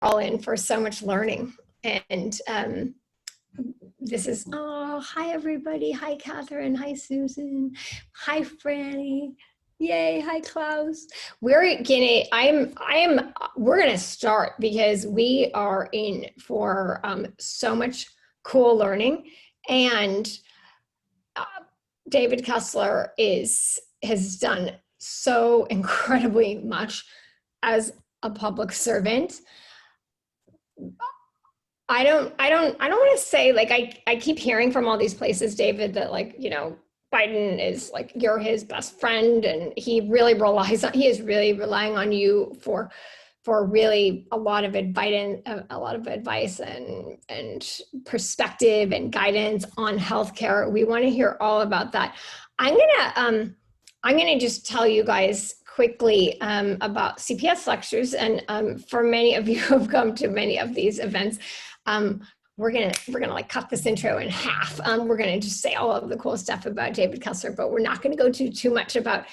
all in for so much learning. And this is, oh, hi everybody. Hi, Catherine. Hi, Susan. Hi, Franny. Yay. Hi, Klaus. We're gonna start because we are in for so much cool learning. And David Kessler has done so incredibly much as a public servant. I don't want to say, like, I keep hearing from all these places, David, that, like, you know, Biden is like, you're his best friend, and he is really relying on you for really a lot of advice and perspective and guidance on healthcare. We want to hear all about that. I'm gonna just tell you guys quickly about CPS lectures, and for many of you who have come to many of these events, we're gonna like cut this intro in half. We're gonna just say all of the cool stuff about David Kessler, but we're not gonna go too much about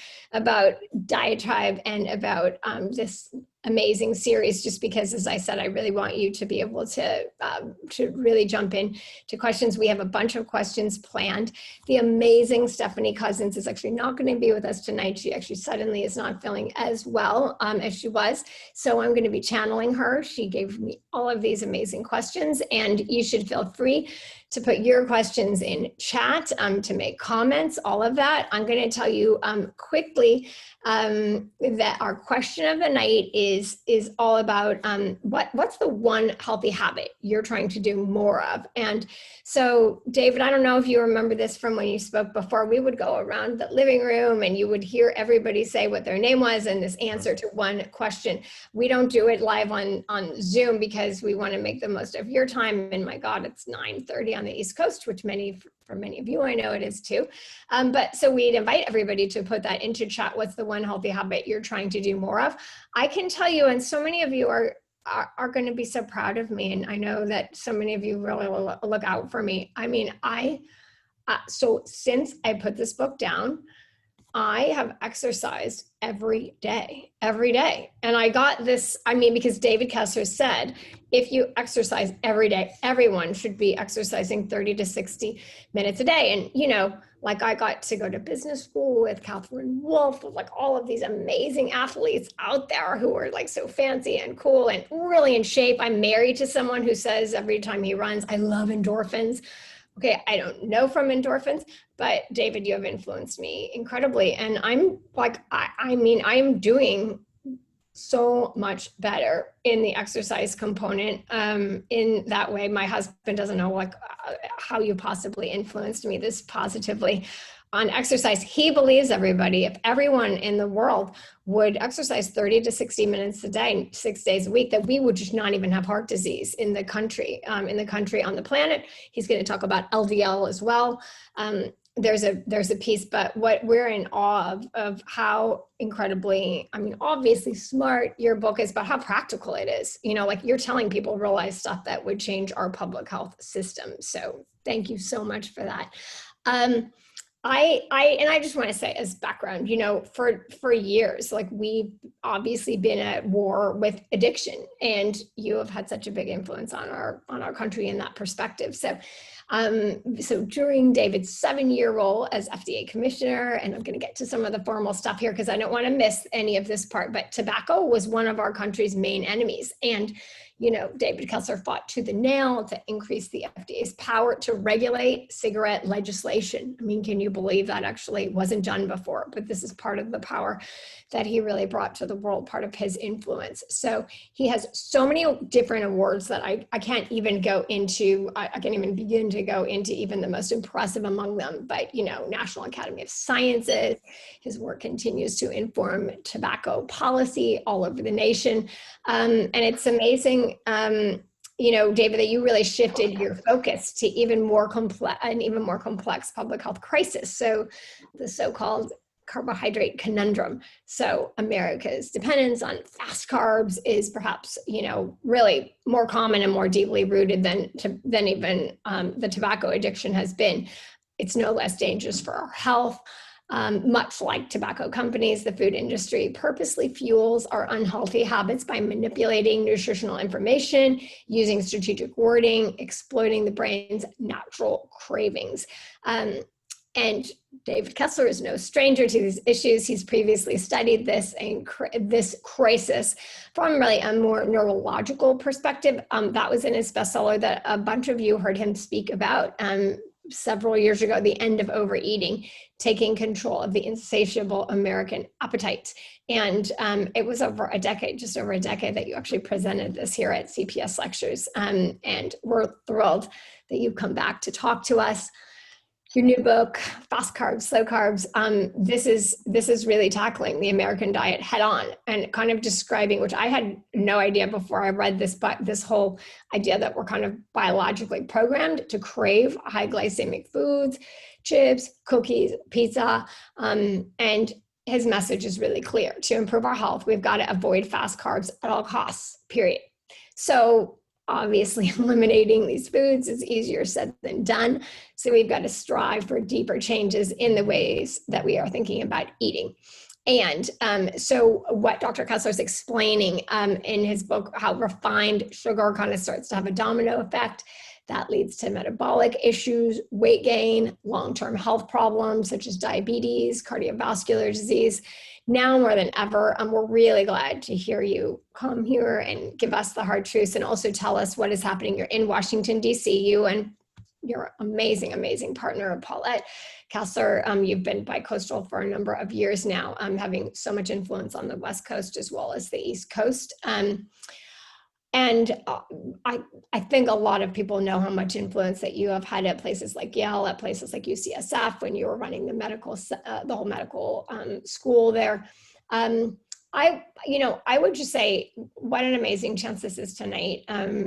diatribe and about this amazing series, just because, as I said, I really want you to be able to really jump in to questions. We have a bunch of questions planned. The amazing Stefanie Cousins is actually not going to be with us tonight. She actually suddenly is not feeling as well as she was. So I'm going to be channeling her. She gave me all of these amazing questions, and you should feel free to put your questions in chat, to make comments, all of that. I'm going to tell you quickly that our question of the night is all about what's the one healthy habit you're trying to do more of. And so, David, I don't know if you remember this from when you spoke before. We would go around the living room and you would hear everybody say what their name was and this answer to one question. We don't do it live on Zoom because we want to make the most of your time. And my God, it's 9:30 on the East Coast, which for many of you, I know it is too. But so we'd invite everybody to put that into chat. What's the one healthy habit you're trying to do more of? I can tell you, and so many of you are going to be so proud of me. And I know that so many of you really look out for me. I mean, so since I put this book down, I have exercised every day. And I got this, I mean, because David Kessler said, if you exercise every day, everyone should be exercising 30 to 60 minutes a day. And, you know, like, I got to go to business school with Catherine Wolf, with like all of these amazing athletes out there who are like so fancy and cool and really in shape. I'm married to someone who says every time he runs, I love endorphins. Okay, I don't know from endorphins, but David, you have influenced me incredibly. And I'm like, I mean, I'm doing so much better in the exercise component in that way. My husband doesn't know like how you possibly influenced me this positively on exercise. He believes, everybody, if everyone in the world would exercise 30 to 60 minutes a day, 6 days a week, that we would just not even have heart disease in the country, on the planet. He's going to talk about LDL as well. There's a piece, but what we're in awe of how incredibly, I mean, obviously smart your book is, but how practical it is. You know, like, you're telling people real life stuff that would change our public health system. So thank you so much for that. I just want to say, as background, you know, for years, like, we've obviously been at war with addiction, and you have had such a big influence on our country in that perspective. So during David's 7-year role as FDA commissioner, and I'm going to get to some of the formal stuff here because I don't want to miss any of this part, but tobacco was one of our country's main enemies. And, you know, David Kessler fought tooth and nail to increase the FDA's power to regulate cigarette legislation. I mean, can you believe that actually wasn't done before? But this is part of the power that he really brought to the world, part of his influence. So he has so many different awards that I can't even go into. I can't even begin to go into even the most impressive among them. But, you know, National Academy of Sciences, his work continues to inform tobacco policy all over the nation. And it's amazing, you know, David, that you really shifted your focus to an even more complex public health crisis. So the so-called Carbohydrate Conundrum. So America's dependence on fast carbs is perhaps, you know, really more common and more deeply rooted than even the tobacco addiction has been. It's no less dangerous for our health. Much like tobacco companies, the food industry purposely fuels our unhealthy habits by manipulating nutritional information, using strategic wording, exploiting the brain's natural cravings. And David Kessler is no stranger to these issues. He's previously studied this crisis from really a more neurological perspective. That was in his bestseller that a bunch of you heard him speak about several years ago, The End of Overeating, Taking Control of the Insatiable American Appetite. And it was over a decade, just over a decade, that you actually presented this here at CPS Lectures. And we're thrilled that you've come back to talk to us. Your new book, Fast Carbs, Slow Carbs, this is really tackling the American diet head on and kind of describing, which I had no idea before I read this, but this whole idea that we're kind of biologically programmed to crave high glycemic foods, chips, cookies, pizza, and his message is really clear. To improve our health, we've got to avoid fast carbs at all costs, period. So obviously, eliminating these foods is easier said than done. So we've got to strive for deeper changes in the ways that we are thinking about eating. And so what Dr. Kessler is explaining in his book, how refined sugar kind of starts to have a domino effect that leads to metabolic issues, weight gain, long-term health problems such as diabetes, cardiovascular disease. Now more than ever, we're really glad to hear you come here and give us the hard truths and also tell us what is happening. You're in Washington, D.C., you and your amazing, amazing partner, Paulette Kessler. You've been bi-coastal for a number of years now, having so much influence on the West Coast as well as the East Coast. And I think a lot of people know how much influence that you have had at places like Yale, at places like UCSF, when you were running the whole medical school there. I would just say what an amazing chance this is tonight,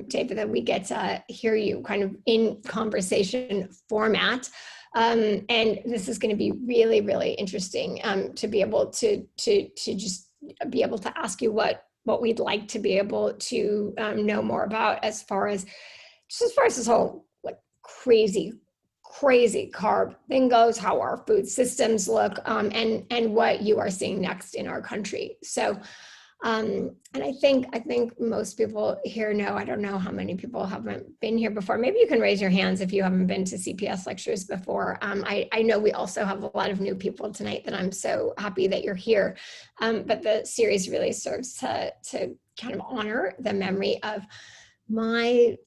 David, that we get to hear you kind of in conversation format. And this is going to be really, really interesting to be able to just be able to ask you what we'd like to be able to know more about as far as this whole like crazy carb thing goes, how our food systems look, and what you are seeing next in our country. So, and I think most people here know, I don't know how many people haven't been here before. Maybe you can raise your hands if you haven't been to CPS lectures before. I know we also have a lot of new people tonight that I'm so happy that you're here. But the series really serves to kind of honor the memory of my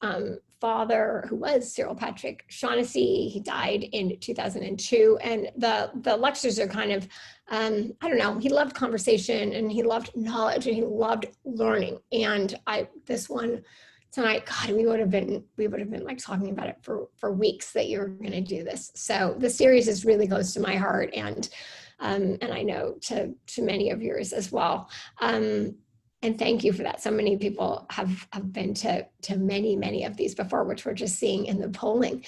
father, who was Cyril Patrick Shaughnessy. He died in 2002, and the lectures are kind of, I don't know, he loved conversation and he loved knowledge and he loved learning. And this one tonight, God, we would have been like talking about it for weeks that you're going to do this. So the series is really close to my heart, and I know to many of yours as well. And thank you for that. So many people have been to many of these before, which we're just seeing in the polling.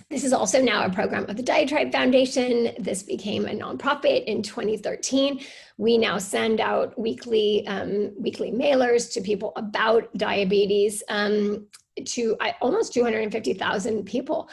This is also now a program of the Diatribe Foundation. This became a nonprofit in 2013. We now send out weekly mailers to people about diabetes to almost 250,000 people.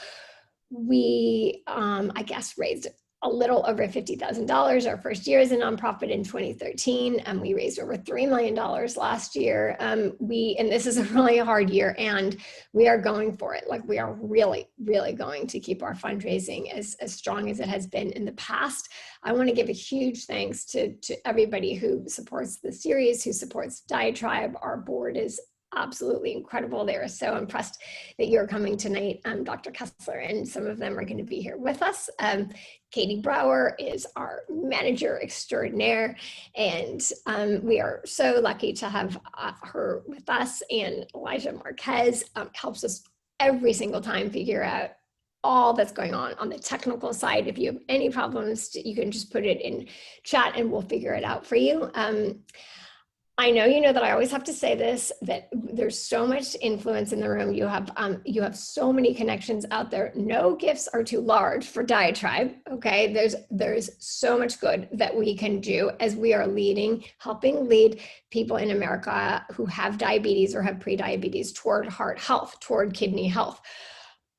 We, I guess, raised a little over $50,000 our first year as a nonprofit in 2013. We raised over $3 million last year. And this is a really hard year, and we are going for it. Like, we are really, really going to keep our fundraising as strong as it has been in the past. I want to give a huge thanks to everybody who supports the series, who supports Diatribe. Our board is absolutely incredible. They are so impressed that you're coming tonight, Dr. Kessler, and some of them are going to be here with us. Katie Brower is our manager extraordinaire, and we are so lucky to have her with us. And Elijah Marquez helps us every single time figure out all that's going on the technical side. If you have any problems, you can just put it in chat and we'll figure it out for you. I know you know that I always have to say this, that there's so much influence in the room. You have so many connections out there. No gifts are too large for Diatribe, okay? There's so much good that we can do as we are helping lead people in America who have diabetes or have prediabetes toward heart health, toward kidney health.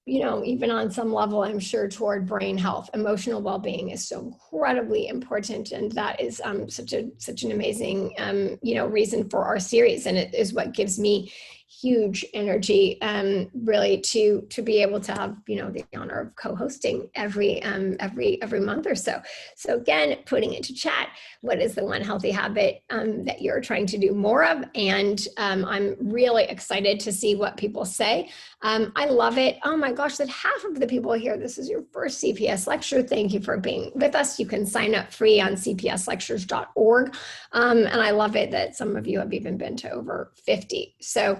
even on some level, I'm sure toward brain health, emotional well-being is so incredibly important. And that is such an amazing, reason for our series. And it is what gives me huge energy, really to be able to have, the honor of co-hosting every month or so. So again, putting into chat, what is the one healthy habit that you're trying to do more of? And I'm really excited to see what people say. I love it. Oh my gosh, that half of the people here, this is your first CPS lecture. Thank you for being with us. You can sign up free on cpslectures.org. And I love it that some of you have even been to over 50. So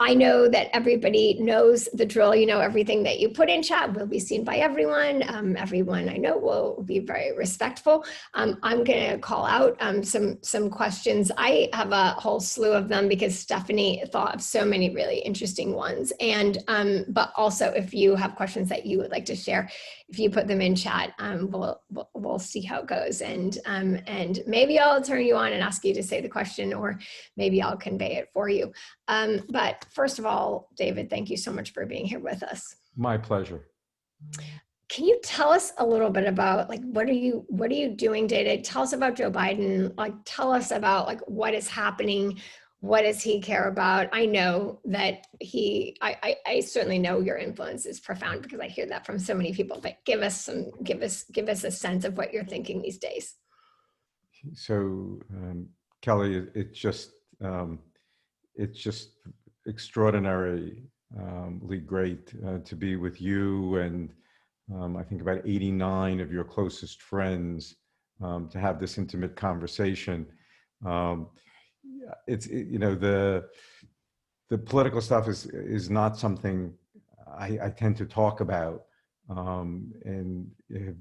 I know that everybody knows the drill. Everything that you put in chat will be seen by everyone. Everyone I know will be very respectful. I'm going to call out some questions. I have a whole slew of them because Stefanie thought of so many really interesting ones. And but also, if you have questions that you would like to share, if you put them in chat, we'll see how it goes. And maybe I'll turn you on and ask you to say the question, or maybe I'll convey it for you. But first of all, David, thank you so much for being here with us. My pleasure. Can you tell us a little bit about what are you doing day to day? Tell us about Joe Biden. Tell us about what is happening. What does he care about? I know that I certainly know your influence is profound because I hear that from so many people, but give us a sense of what you're thinking these days. So, Kelly, it's just extraordinarily great to be with you and I think about 89 of your closest friends to have this intimate conversation. The political stuff is not something I tend to talk about, and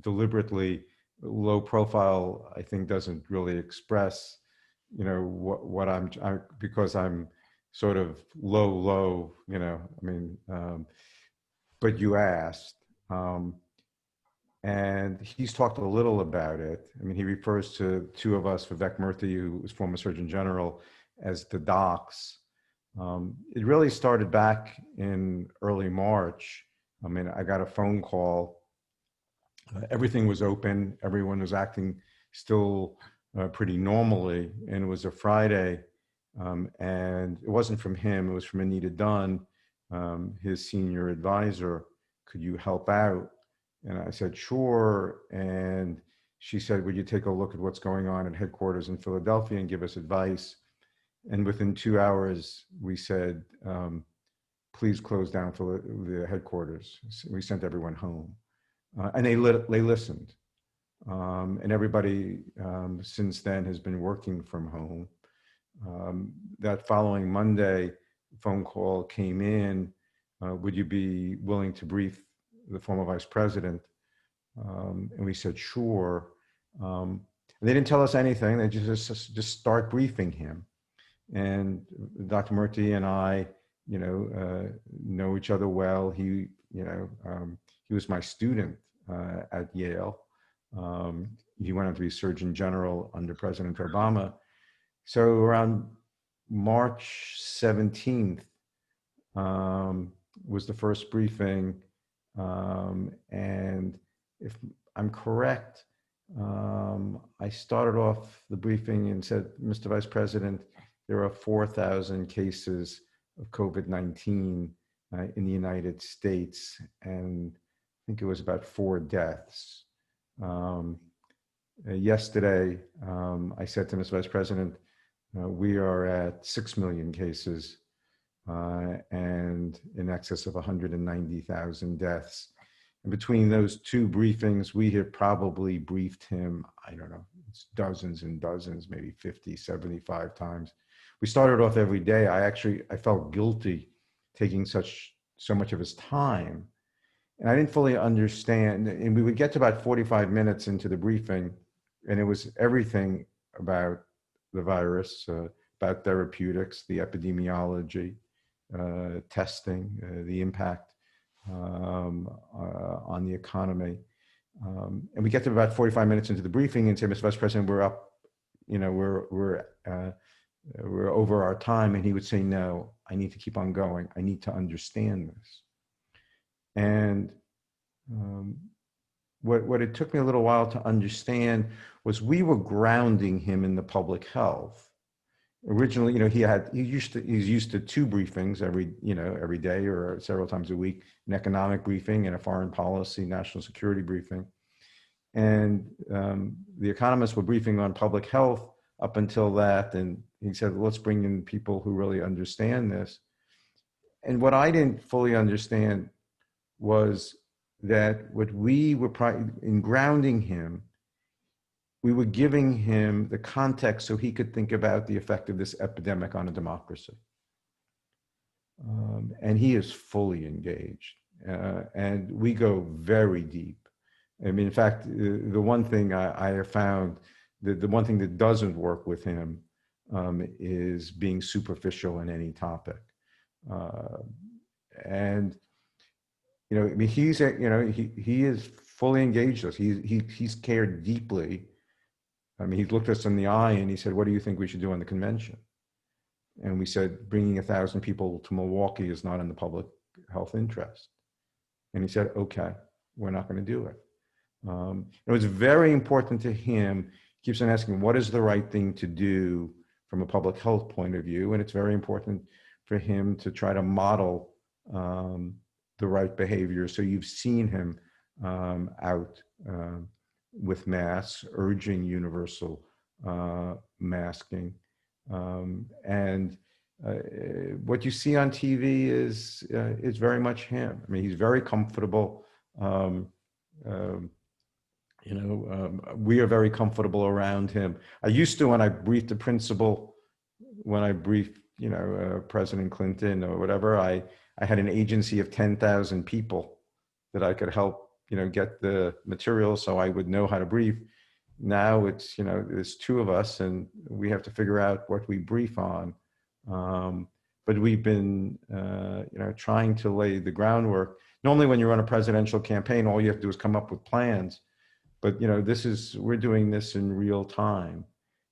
deliberately low profile. I think doesn't really express, what because I'm sort of low. But you asked. And he's talked a little about it. He refers to two of us, Vivek Murthy, who was former Surgeon General, as the docs. It really started back in early March. I got a phone call. Everything was open. Everyone was acting still pretty normally. And it was a Friday. And it wasn't from him. It was from Anita Dunn, his senior advisor. Could you help out? And I said, sure. And she said, would you take a look at what's going on at headquarters in Philadelphia and give us advice? And within 2 hours, we said, please close down the headquarters. So we sent everyone home. And they listened. And everybody since then has been working from home. That following Monday, phone call came in. Would you be willing to brief the former vice president? And we said, sure. And they didn't tell us anything. They just start briefing him. And Dr. Murthy and I, know each other well. He was my student at Yale. He went on to be Surgeon General under President Obama. So around March 17th was the first briefing. And if I'm correct, I started off the briefing and said, Mr. Vice President, there are 4,000 cases of COVID-19 in the United States, and I think it was about 4 deaths. Yesterday, I said to Mr. Vice President, we are at 6 million cases and in excess of 190,000 deaths. And between those two briefings, we have probably briefed him, I don't know, it's dozens and dozens, maybe 50, 75 times. We started off every day. I felt guilty taking so much of his time. And I didn't fully understand. And we would get to about 45 minutes into the briefing, and it was everything about the virus, about therapeutics, the epidemiology, testing, the impact on the economy. And we get to about 45 minutes into the briefing and say, Mr. Vice President, we're up, we're over our time. And he would say, no, I need to keep on going. I need to understand this. And what it took me a little while to understand was we were grounding him in the public health. Originally, he's used to two briefings every day or several times a week, an economic briefing and a foreign policy, national security briefing. And the economists were briefing on public health up until that. And he said, let's bring in people who really understand this. And what I didn't fully understand was that what we were in grounding him, we were giving him the context so he could think about the effect of this epidemic on a democracy. And he is fully engaged. And we go very deep. I mean, in fact, the one thing I have found, the one thing that doesn't work with him is being superficial in any topic. And I mean, he is fully engaged us. He's cared deeply. I mean, he's looked us in the eye and he said, what do you think we should do on the convention? And we said, bringing 1,000 people to Milwaukee is not in the public health interest. And he said, okay, we're not going to do it. It was very important to him. He keeps on asking, what is the right thing to do from a public health point of view? And it's very important for him to try to model the right behavior. So you've seen him out with masks, urging universal masking. And what you see on TV is very much him. I mean, he's very comfortable. We are very comfortable around him. I used to, when I briefed the principal, when I briefed, President Clinton or whatever, I had an agency of 10,000 people that I could help, get the material so I would know how to brief. Now it's, there's two of us and we have to figure out what we brief on. But we've been, trying to lay the groundwork. Normally when you run a presidential campaign, all you have to do is come up with plans. But, we're doing this in real time.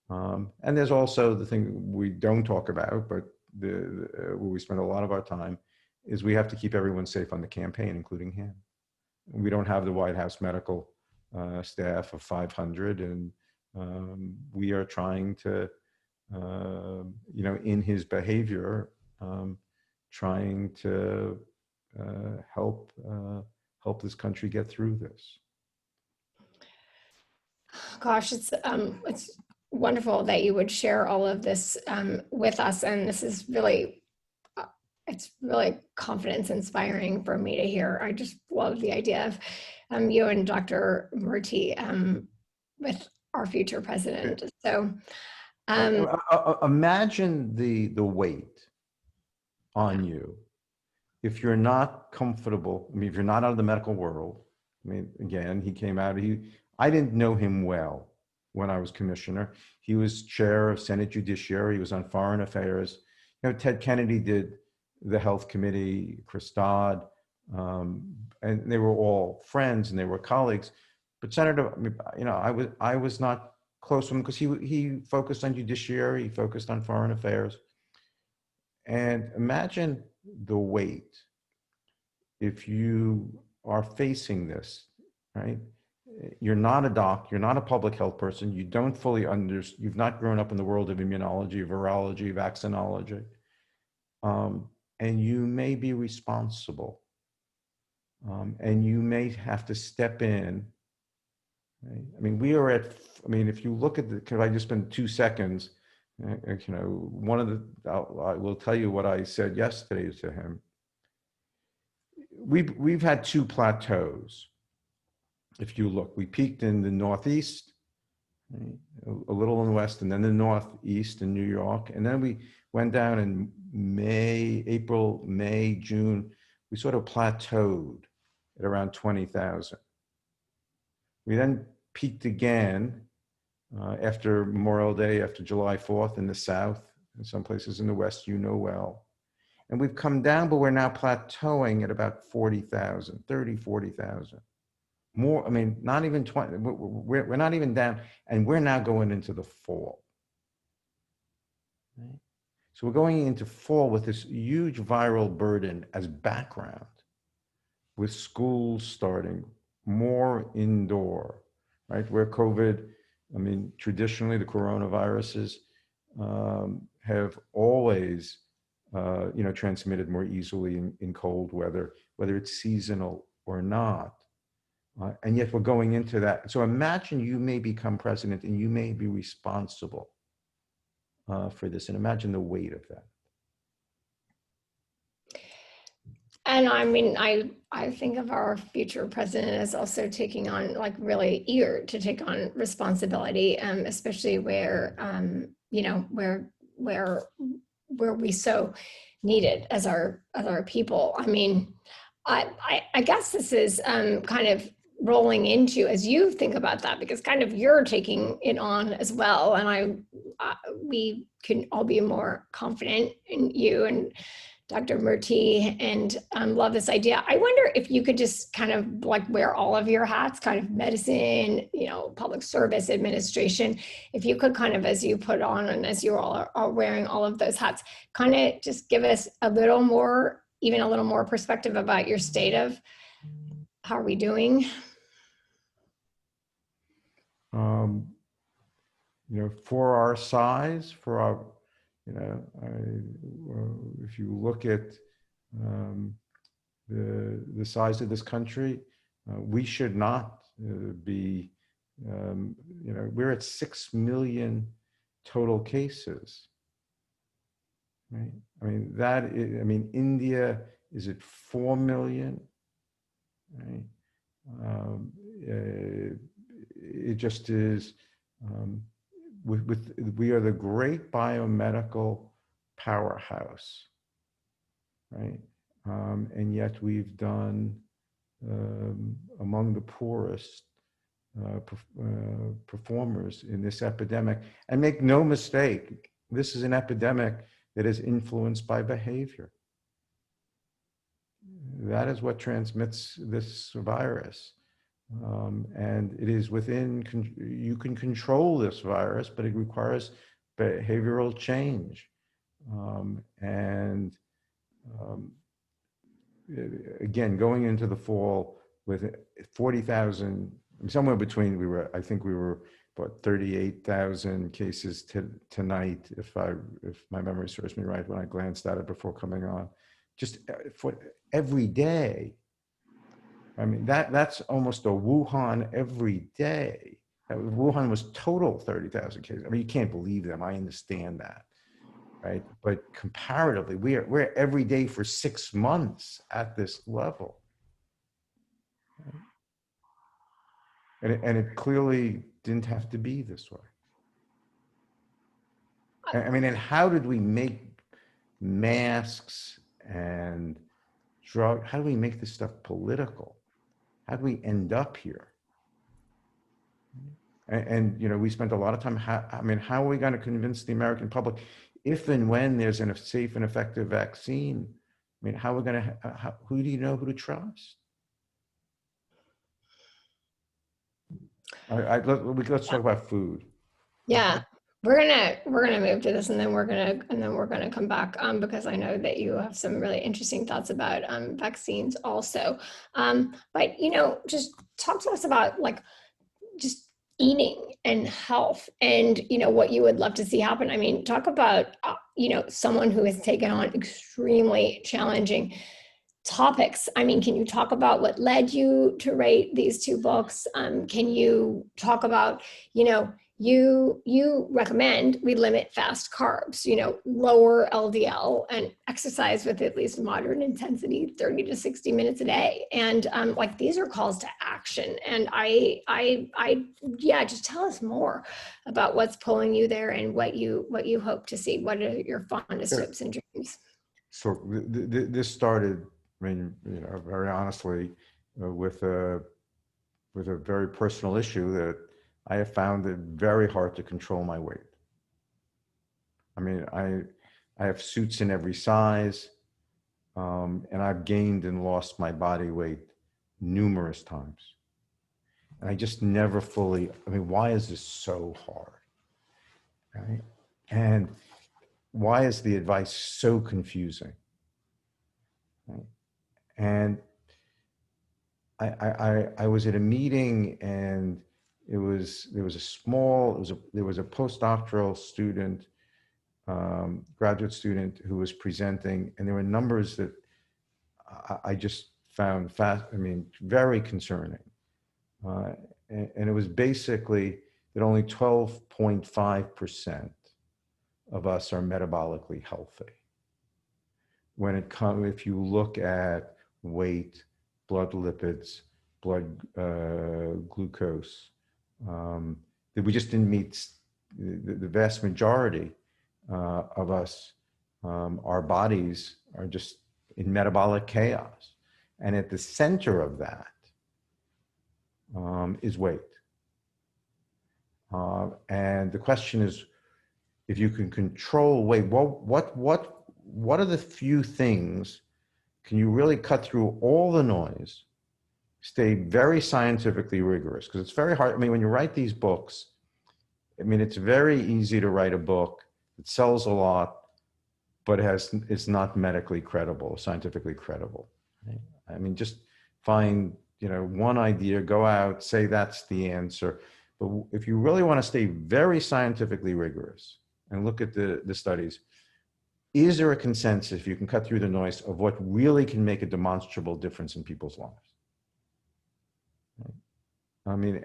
And there's also the thing we don't talk about, but where we spend a lot of our time is we have to keep everyone safe on the campaign, including him. We don't have the White House medical staff of 500, and we are trying to, in his behavior, trying to help this country get through this. Gosh, it's wonderful that you would share all of this with us, and this is really, it's really confidence inspiring for me to hear. I just love the idea of you and Dr. Murthy with our future president. So imagine the weight on you if you're not comfortable. I mean, if you're not out of the medical world. I mean, again, he came out. I didn't know him well when I was commissioner. He was chair of Senate Judiciary. He was on Foreign Affairs. Ted Kennedy did the Health Committee, Chris Dodd, and they were all friends and they were colleagues. But Senator, I was not close to him because he focused on Judiciary, he focused on Foreign Affairs. And imagine the weight if you are facing this, right? You're not a doc, you're not a public health person, you don't fully understand, you've not grown up in the world of immunology, virology, vaccinology, and you may be responsible, and you may have to step in. Right? I mean, if you look at could I just spend 2 seconds, I will tell you what I said yesterday to him. We've had two plateaus. If you look, we peaked in the Northeast, right? A little in the West, and then the Northeast in New York. And then we went down in April, May, June. We sort of plateaued at around 20,000. We then peaked again after Memorial Day, after July 4th in the South, and some places in the West, well. And we've come down, but we're now plateauing at about 40,000, 40,000. More, I mean, not even 20, we're not even down, and we're now going into the fall. Right? So we're going into fall with this huge viral burden as background. with schools starting more indoor, right? Where COVID, I mean, traditionally the coronaviruses have always, transmitted more easily in cold weather, whether it's seasonal or not. And yet we're going into that. So imagine you may become president and you may be responsible for this. And imagine the weight of that. And I mean, I think of our future president as also taking on, like, really eager to take on responsibility, especially where, where we so need it as our people. I mean, I guess this is kind of rolling into, as you think about that, because kind of you're taking it on as well, and we can all be more confident in you and Dr. Murti, and love this idea. I wonder if you could just kind of like wear all of your hats, kind of medicine, public service, administration. If you could kind of, as you put on and as you all are wearing all of those hats, kind of just give us a little more, even a little more perspective about your state of how are we doing? For our size, for our, if you look at the size of this country, we should not be, we're at 6 million total cases, right? I mean, India is at 4 million, right? It just is, we are the great biomedical powerhouse, right? And yet we've done among the poorest performers in this epidemic. And make no mistake, this is an epidemic that is influenced by behavior. That is what transmits this virus. And it is you can control this virus, but it requires behavioral change. Again, going into the fall with 40,000, somewhere between, I think we were about 38,000 cases tonight, if my memory serves me right, when I glanced at it before coming on, just for every day. I mean, that's almost a Wuhan every day. Wuhan was total 30,000 cases. I mean, you can't believe them. I understand that, right? But comparatively, we're every day for 6 months at this level. And it clearly didn't have to be this way. I mean, and how did we make masks and how do we make this stuff political? How do we end up here? And we spent a lot of time, how are we going to convince the American public, if and when there's a safe and effective vaccine? I mean, how are we going to, who do you know who to trust? Let's talk about food. Yeah, we're gonna move to this, and then we're gonna come back, because I know that you have some really interesting thoughts about vaccines also. But just talk to us about, like, just eating and health, and what you would love to see happen. I mean, talk about someone who has taken on extremely challenging topics. I mean, can you talk about what led you to write these 2 books? Can you talk about, you recommend we limit fast carbs, lower LDL, and exercise with at least moderate intensity, 30 to 60 minutes a day. And like, these are calls to action. And yeah, just tell us more about what's pulling you there and what you hope to see. What are your fondest hopes and dreams? So this started, I mean, very honestly, with a very personal issue that I have found it very hard to control my weight. I mean, I have suits in every size, and I've gained and lost my body weight numerous times. And I just never fully, why is this so hard? Right? And why is the advice so confusing? Right? And I was at a meeting, and there was a postdoctoral student, graduate student, who was presenting, and there were numbers that I just found very concerning. And it was basically that only 12.5% of us are metabolically healthy. If you look at weight, blood lipids, blood glucose, that we just didn't meet the vast majority of us. Our bodies are just in metabolic chaos. And at the center of that is weight. And the question is, if you can control weight, what are the few things can you really cut through all the noise, stay very scientifically rigorous? Because it's very hard. I mean, when you write these books, I mean, it's very easy to write a book that sells a lot, but it's not medically credible, scientifically credible. Right? I mean, just find, one idea, go out, say that's the answer. But if you really want to stay very scientifically rigorous and look at the studies, is there a consensus, if you can cut through the noise, of what really can make a demonstrable difference in people's lives? Right? I mean,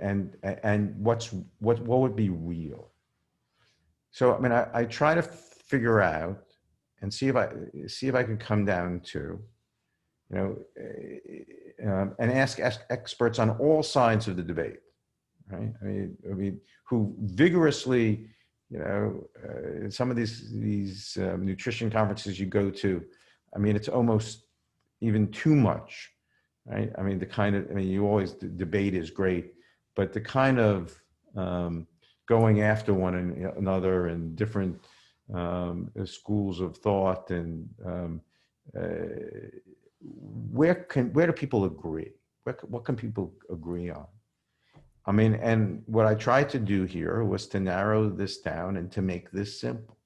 and what would be real? So, I mean, I try to figure out and see if I can come down to, and ask experts on all sides of the debate, right? I mean, who vigorously, some of these nutrition conferences you go to, I mean, it's almost even too much, right? I mean, you always, the debate is great, but the kind of going after one another and different schools of thought, and where do people agree? What can people agree on? I mean, and what I tried to do here was to narrow this down and to make this simple,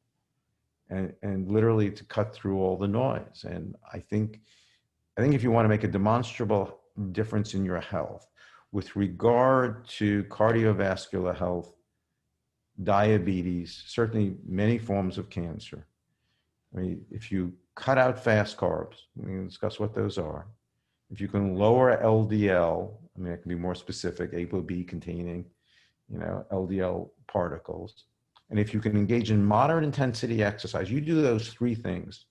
and literally to cut through all the noise. And I think if you want to make a demonstrable difference in your health with regard to cardiovascular health, diabetes, certainly many forms of cancer. I mean, if you cut out fast carbs, we can discuss what those are. If you can lower LDL, I mean, it can be more specific, ApoB containing, LDL particles. And if you can engage in moderate intensity exercise, you do those three things,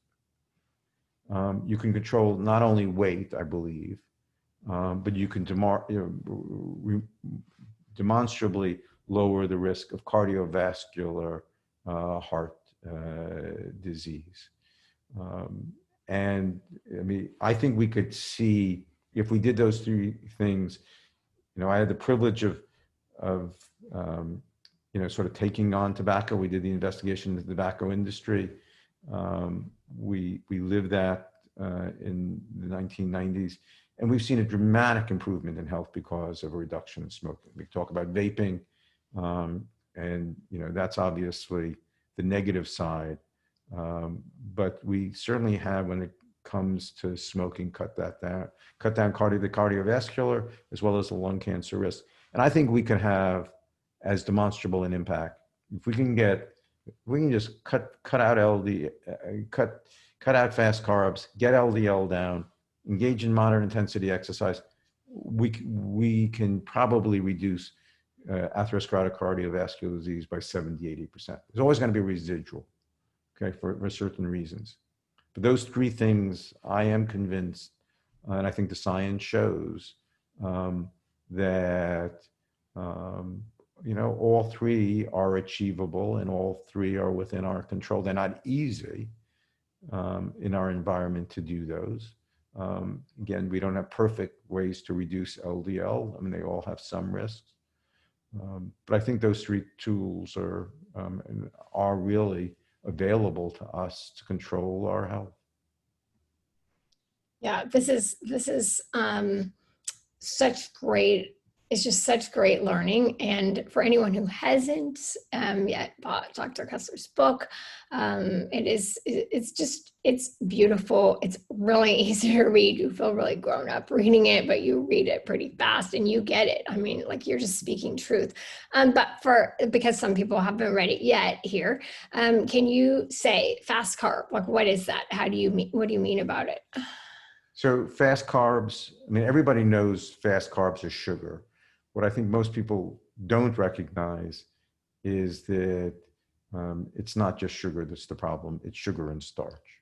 you can control not only weight, I believe, but you can demonstrably lower the risk of cardiovascular heart disease. And I mean, I think we could see, if we did those three things, I had the privilege of sort of taking on tobacco. We did the investigation in the tobacco industry. We lived that in the 1990s, and we've seen a dramatic improvement in health because of a reduction in smoking. We talk about vaping, and that's obviously the negative side. But we certainly have, when it comes to smoking, cut down the cardiovascular as well as the lung cancer risk. And I think we could have as demonstrable an impact if we can just cut out cut out fast carbs, get LDL down, engage in moderate intensity exercise. We can probably reduce atherosclerotic cardiovascular disease by 70-80%. There's always going to be residual, okay, for certain reasons. But those three things, I am convinced, and I think the science shows that all three are achievable, and all three are within our control. They're not easy in our environment to do those. Again, we don't have perfect ways to reduce LDL. I mean, they all have some risks. But I think those three tools are really available to us to control our health. Yeah, this is such great It's just such great learning. And for anyone who hasn't yet bought Dr. Kessler's book, it's beautiful. It's really easy to read. You feel really grown up reading it, but you read it pretty fast and you get it. I mean, like you're just speaking truth. Because some people haven't read it yet here, can you say fast carb? Like, what is that? What do you mean about it? So fast carbs, I mean, everybody knows fast carbs are sugar. What I think most people don't recognize is that it's not just sugar that's the problem, it's sugar and starch.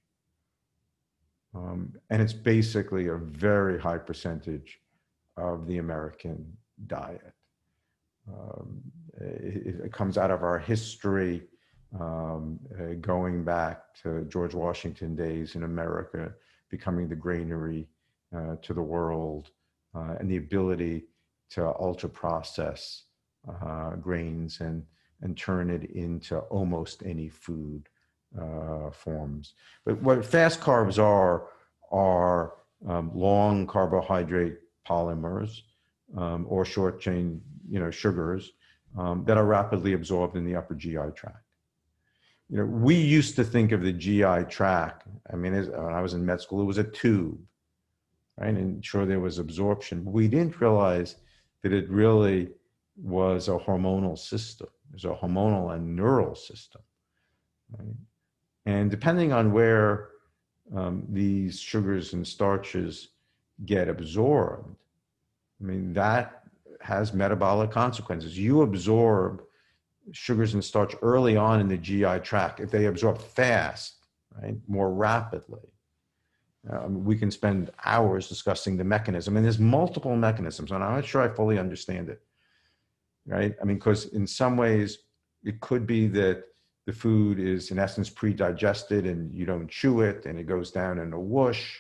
And it's basically a very high percentage of the American diet. It comes out of our history, going back to George Washington days in America, becoming the granary to the world, and the ability to ultra process grains and turn it into almost any food forms. But what fast carbs are long carbohydrate polymers or short chain, sugars that are rapidly absorbed in the upper GI tract. We used to think of the GI tract, I mean, when I was in med school, it was a tube, right? And sure, there was absorption. We didn't realize that it really was a hormonal system. It was a hormonal and neural system, right? And depending on where these sugars and starches get absorbed, I mean, that has metabolic consequences. You absorb sugars and starch early on in the GI tract. If they absorb fast, right, more rapidly, we can spend hours discussing the mechanism. And there's multiple mechanisms, and I'm not sure I fully understand it, right? I mean, because in some ways, it could be that the food is in essence pre-digested and you don't chew it and it goes down in a whoosh,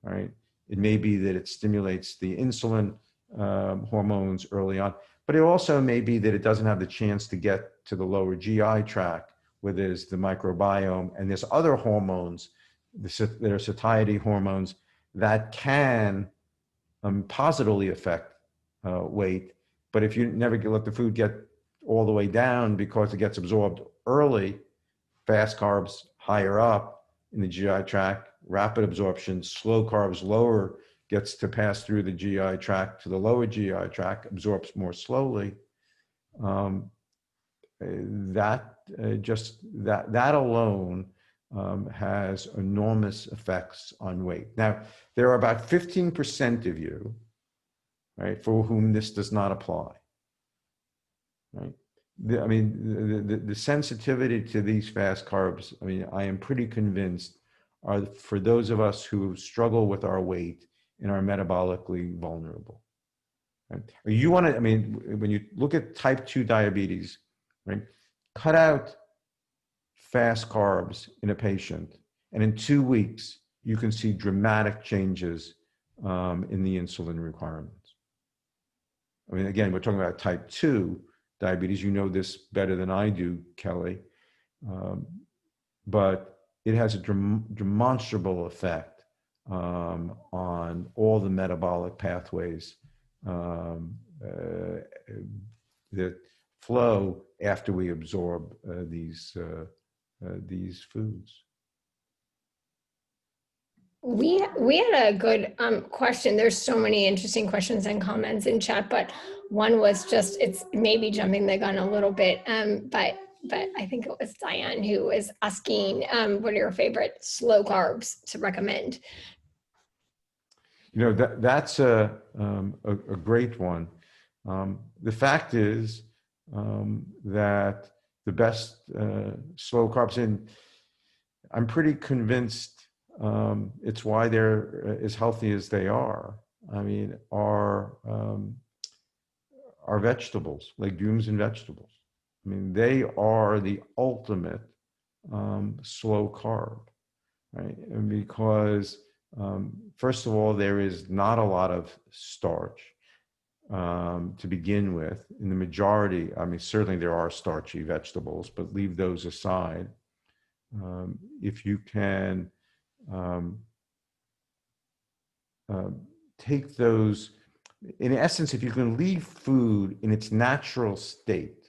right? It may be that it stimulates the insulin hormones early on, but it also may be that it doesn't have the chance to get to the lower GI tract where there's the microbiome and there's other hormones, there are satiety hormones that can positively affect weight. But if you never let the food get all the way down because it gets absorbed early, fast carbs higher up in the GI tract, rapid absorption, slow carbs lower gets to pass through the GI tract to the lower GI tract, absorbs more slowly. That alone has enormous effects on weight. Now, there are about 15% of you, right, for whom this does not apply, right? The sensitivity to these fast carbs, I mean, I am pretty convinced are for those of us who struggle with our weight and are metabolically vulnerable. Right? You want to, I mean, when you look at type 2 diabetes, right, cut out fast carbs in a patient, and in 2 weeks, you can see dramatic changes in the insulin requirements. I mean, again, we're talking about type 2 diabetes. You know this better than I do, Kelly. But it has a demonstrable effect on all the metabolic pathways that flow after we absorb these foods. We had a good question. There's so many interesting questions and comments in chat, but one was just, it's maybe jumping the gun a little bit, but I think it was Diane who was asking, what are your favorite slow carbs to recommend? That's a great one. The fact is that the best slow carbs, and I'm pretty convinced it's why they're as healthy as they are. I mean, are vegetables, legumes and vegetables. I mean, they are the ultimate slow carb, right? And because first of all, there is not a lot of starch to begin with. In the majority, I mean, certainly there are starchy vegetables, but leave those aside. If you can take those, in essence, if you can leave food in its natural state,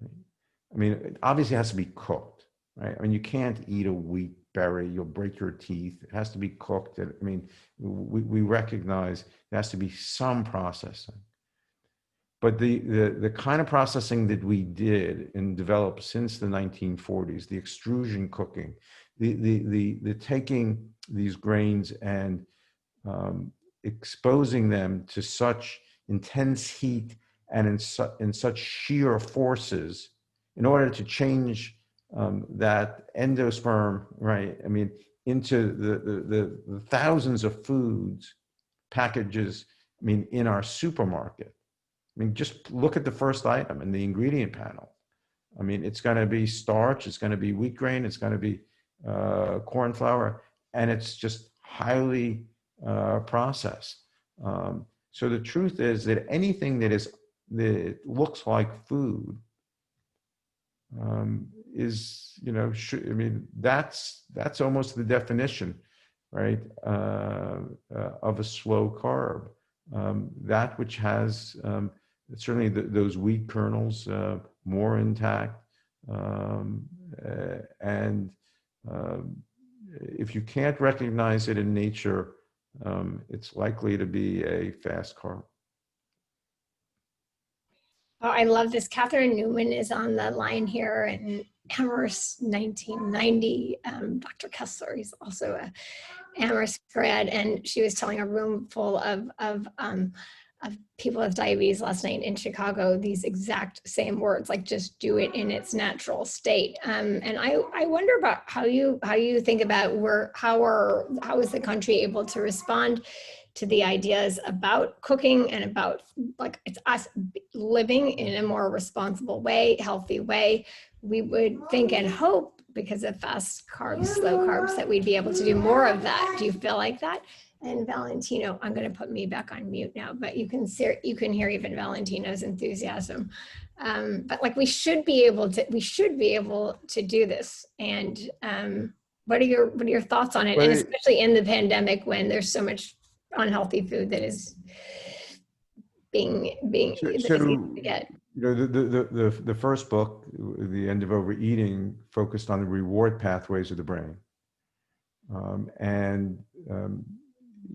I mean, it obviously has to be cooked, right? I mean, you can't eat a wheat berry, you'll break your teeth. It has to be cooked. I mean, we recognize there has to be some processing. But the kind of processing that we did and developed since the 1940s, the extrusion cooking, the taking these grains and exposing them to such intense heat and in such sheer forces in order to change that endosperm, right? I mean, into the thousands of foods packages, I mean, in our supermarket. I mean, just look at the first item in the ingredient panel. I mean, it's going to be starch, it's going to be wheat grain, it's going to be corn flour, and it's just highly processed. So the truth is that anything that looks like food is, you know, I mean, that's almost the definition, right, of a slow carb. That which has certainly those wheat kernels more intact, and if you can't recognize it in nature, it's likely to be a fast carb. Oh, I love this. Catherine Newman is on the line here in Amherst 1990. Dr. Kessler, he's also a Amherst grad, and she was telling a room full of people with diabetes last night in Chicago these exact same words, like just do it in its natural state. And I wonder about how you think about how is the country able to respond to the ideas about cooking and about, like, it's us living in a more responsible way, healthy way. We would think and hope, because of fast carbs, slow carbs, that we'd be able to do more of that. Do you feel like that? And Valentino, I'm going to put me back on mute now, but you can hear even Valentino's enthusiasm. But like, we should be able to do this. And what are your thoughts on it? And especially in the pandemic, when there's so much unhealthy food that is being to get. You know, the first book, The End of Overeating, focused on the reward pathways of the brain,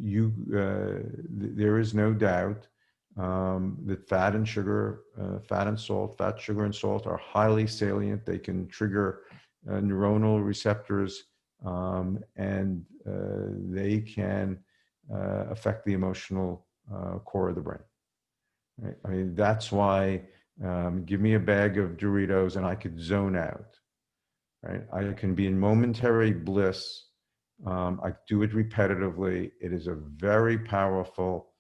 there is no doubt that fat and sugar, fat and salt, fat, sugar, and salt are highly salient. They can trigger neuronal receptors, and they can affect the emotional core of the brain. Right? I mean, that's why give me a bag of Doritos and I could zone out. Right? I can be in momentary bliss. I do it repetitively. It is a very powerful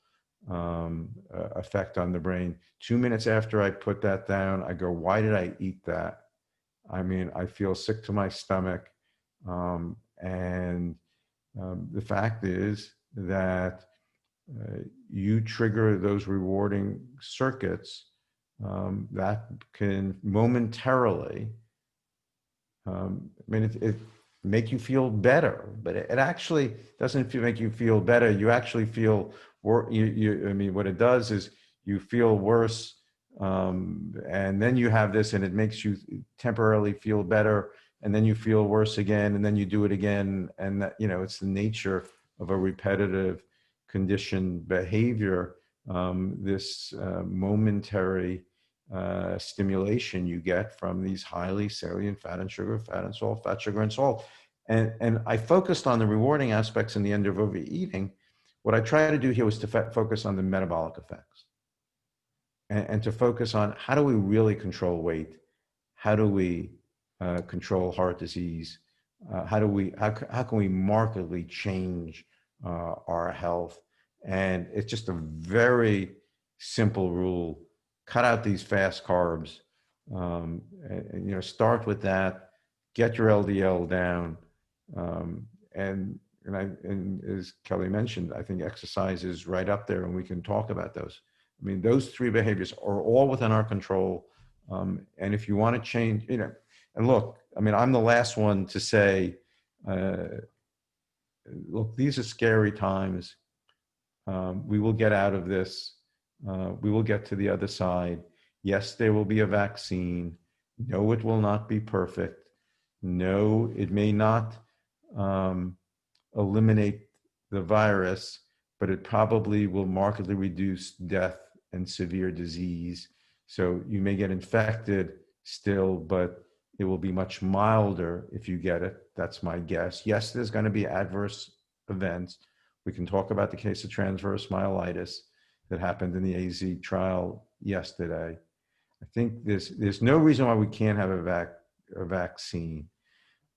effect on the brain. 2 minutes after I put that down, I go, why did I eat that? I mean, I feel sick to my stomach. The fact is that you trigger those rewarding circuits that can momentarily, I mean, it make you feel better, but it actually doesn't make you feel better. You actually feel I mean, what it does is you feel worse, and then you have this, and it makes you temporarily feel better, and then you feel worse again, and then you do it again, and that, you know, it's the nature of a repetitive conditioned behavior. This momentary stimulation you get from these highly salient fat and sugar, fat and salt, fat, sugar, and salt. And I focused on the rewarding aspects in The End of Overeating. What I tried to do here was to focus on the metabolic effects, and to focus on how do we really control weight? How do we control heart disease? How can we markedly change our health? And it's just a very simple rule. Cut out these fast carbs, and, you know, start with that, get your LDL down. And as Kelly mentioned, I think exercise is right up there, and we can talk about those. I mean, those three behaviors are all within our control. And if you want to change, you know, and look, I mean, I'm the last one to say, look, these are scary times. We will get out of this. We will get to the other side. Yes, there will be a vaccine. No, it will not be perfect. No, it may not eliminate the virus, but it probably will markedly reduce death and severe disease. So you may get infected still, but it will be much milder if you get it. That's my guess. Yes, there's going to be adverse events. We can talk about the case of transverse myelitis that happened in the AZ trial yesterday. I think there's no reason why we can't have a vaccine.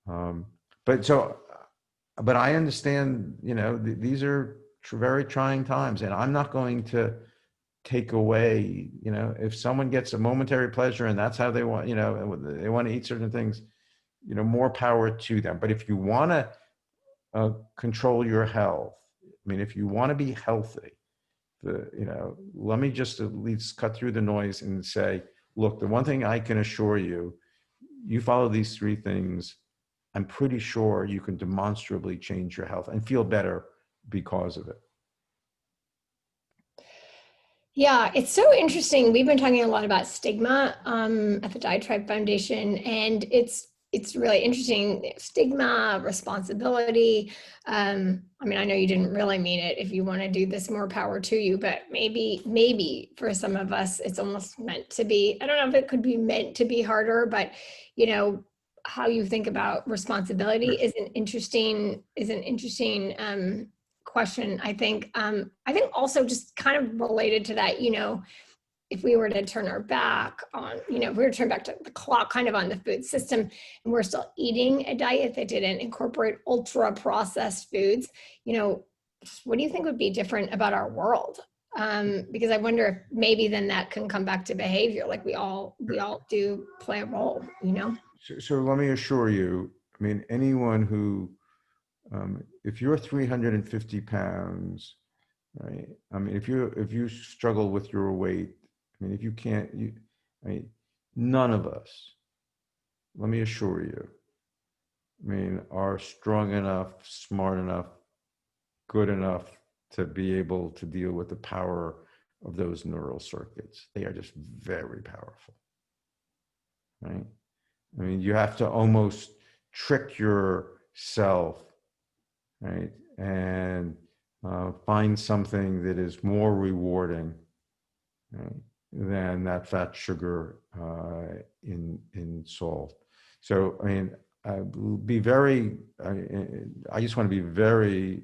But I understand, these are very trying times, and I'm not going to take away, if someone gets a momentary pleasure and that's how they want, they want to eat certain things, more power to them. But if you want to control your health, if you want to be healthy, let me just at least cut through the noise and say, look, the one thing I can assure you, you follow these three things, I'm pretty sure you can demonstrably change your health and feel better because of it. Yeah, it's so interesting. We've been talking a lot about stigma at the Diatribe Foundation, and it's really interesting. Stigma, responsibility. I know you didn't really mean it. If you want to do this, more power to you. But maybe for some of us, it's almost meant to be. I don't know if it could be meant to be harder, but how you think about responsibility is an interesting question. I think also just kind of related to that, if we were to turn our back on, if we were to turn back to the clock kind of on the food system, and we're still eating a diet that didn't incorporate ultra processed foods, what do you think would be different about our world? Because I wonder if maybe then that can come back to behavior. Like we all do play a role, So let me assure you, anyone who, if you're 350 pounds, right? If you struggle with your weight, if you can't, none of us, let me assure you, are strong enough, smart enough, good enough to be able to deal with the power of those neural circuits. They are just very powerful, right? You have to almost trick yourself, right? And find something that is more rewarding, right, than that fat, sugar in salt. So, be very, I just want to be very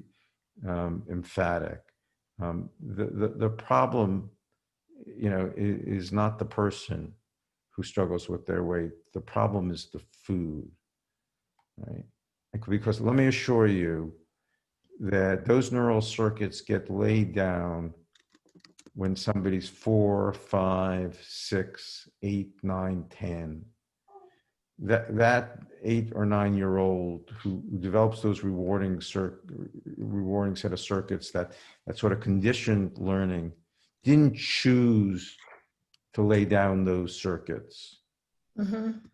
emphatic. The problem, is not the person who struggles with their weight. The problem is the food, right? Because let me assure you that those neural circuits get laid down when somebody's 4, 5, 6, 8, 9, 10. That 8 or 9-year-old who develops those rewarding set of circuits, that sort of conditioned learning, didn't choose to lay down those circuits,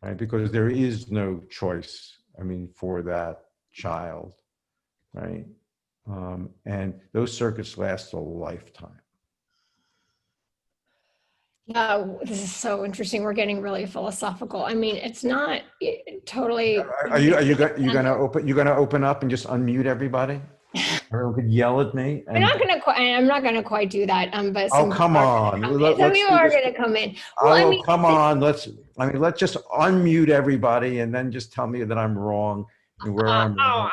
right? Because there is no choice, for that child, right? And those circuits last a lifetime. Yeah, this is so interesting. We're getting really philosophical. It's not totally. Are you going to open up and just unmute everybody? Everyone could yell at me. I'm not gonna quite do that. But come on. Some people are gonna come in. Well, come on. Let's just unmute everybody and then just tell me that I'm wrong and where I'm wrong.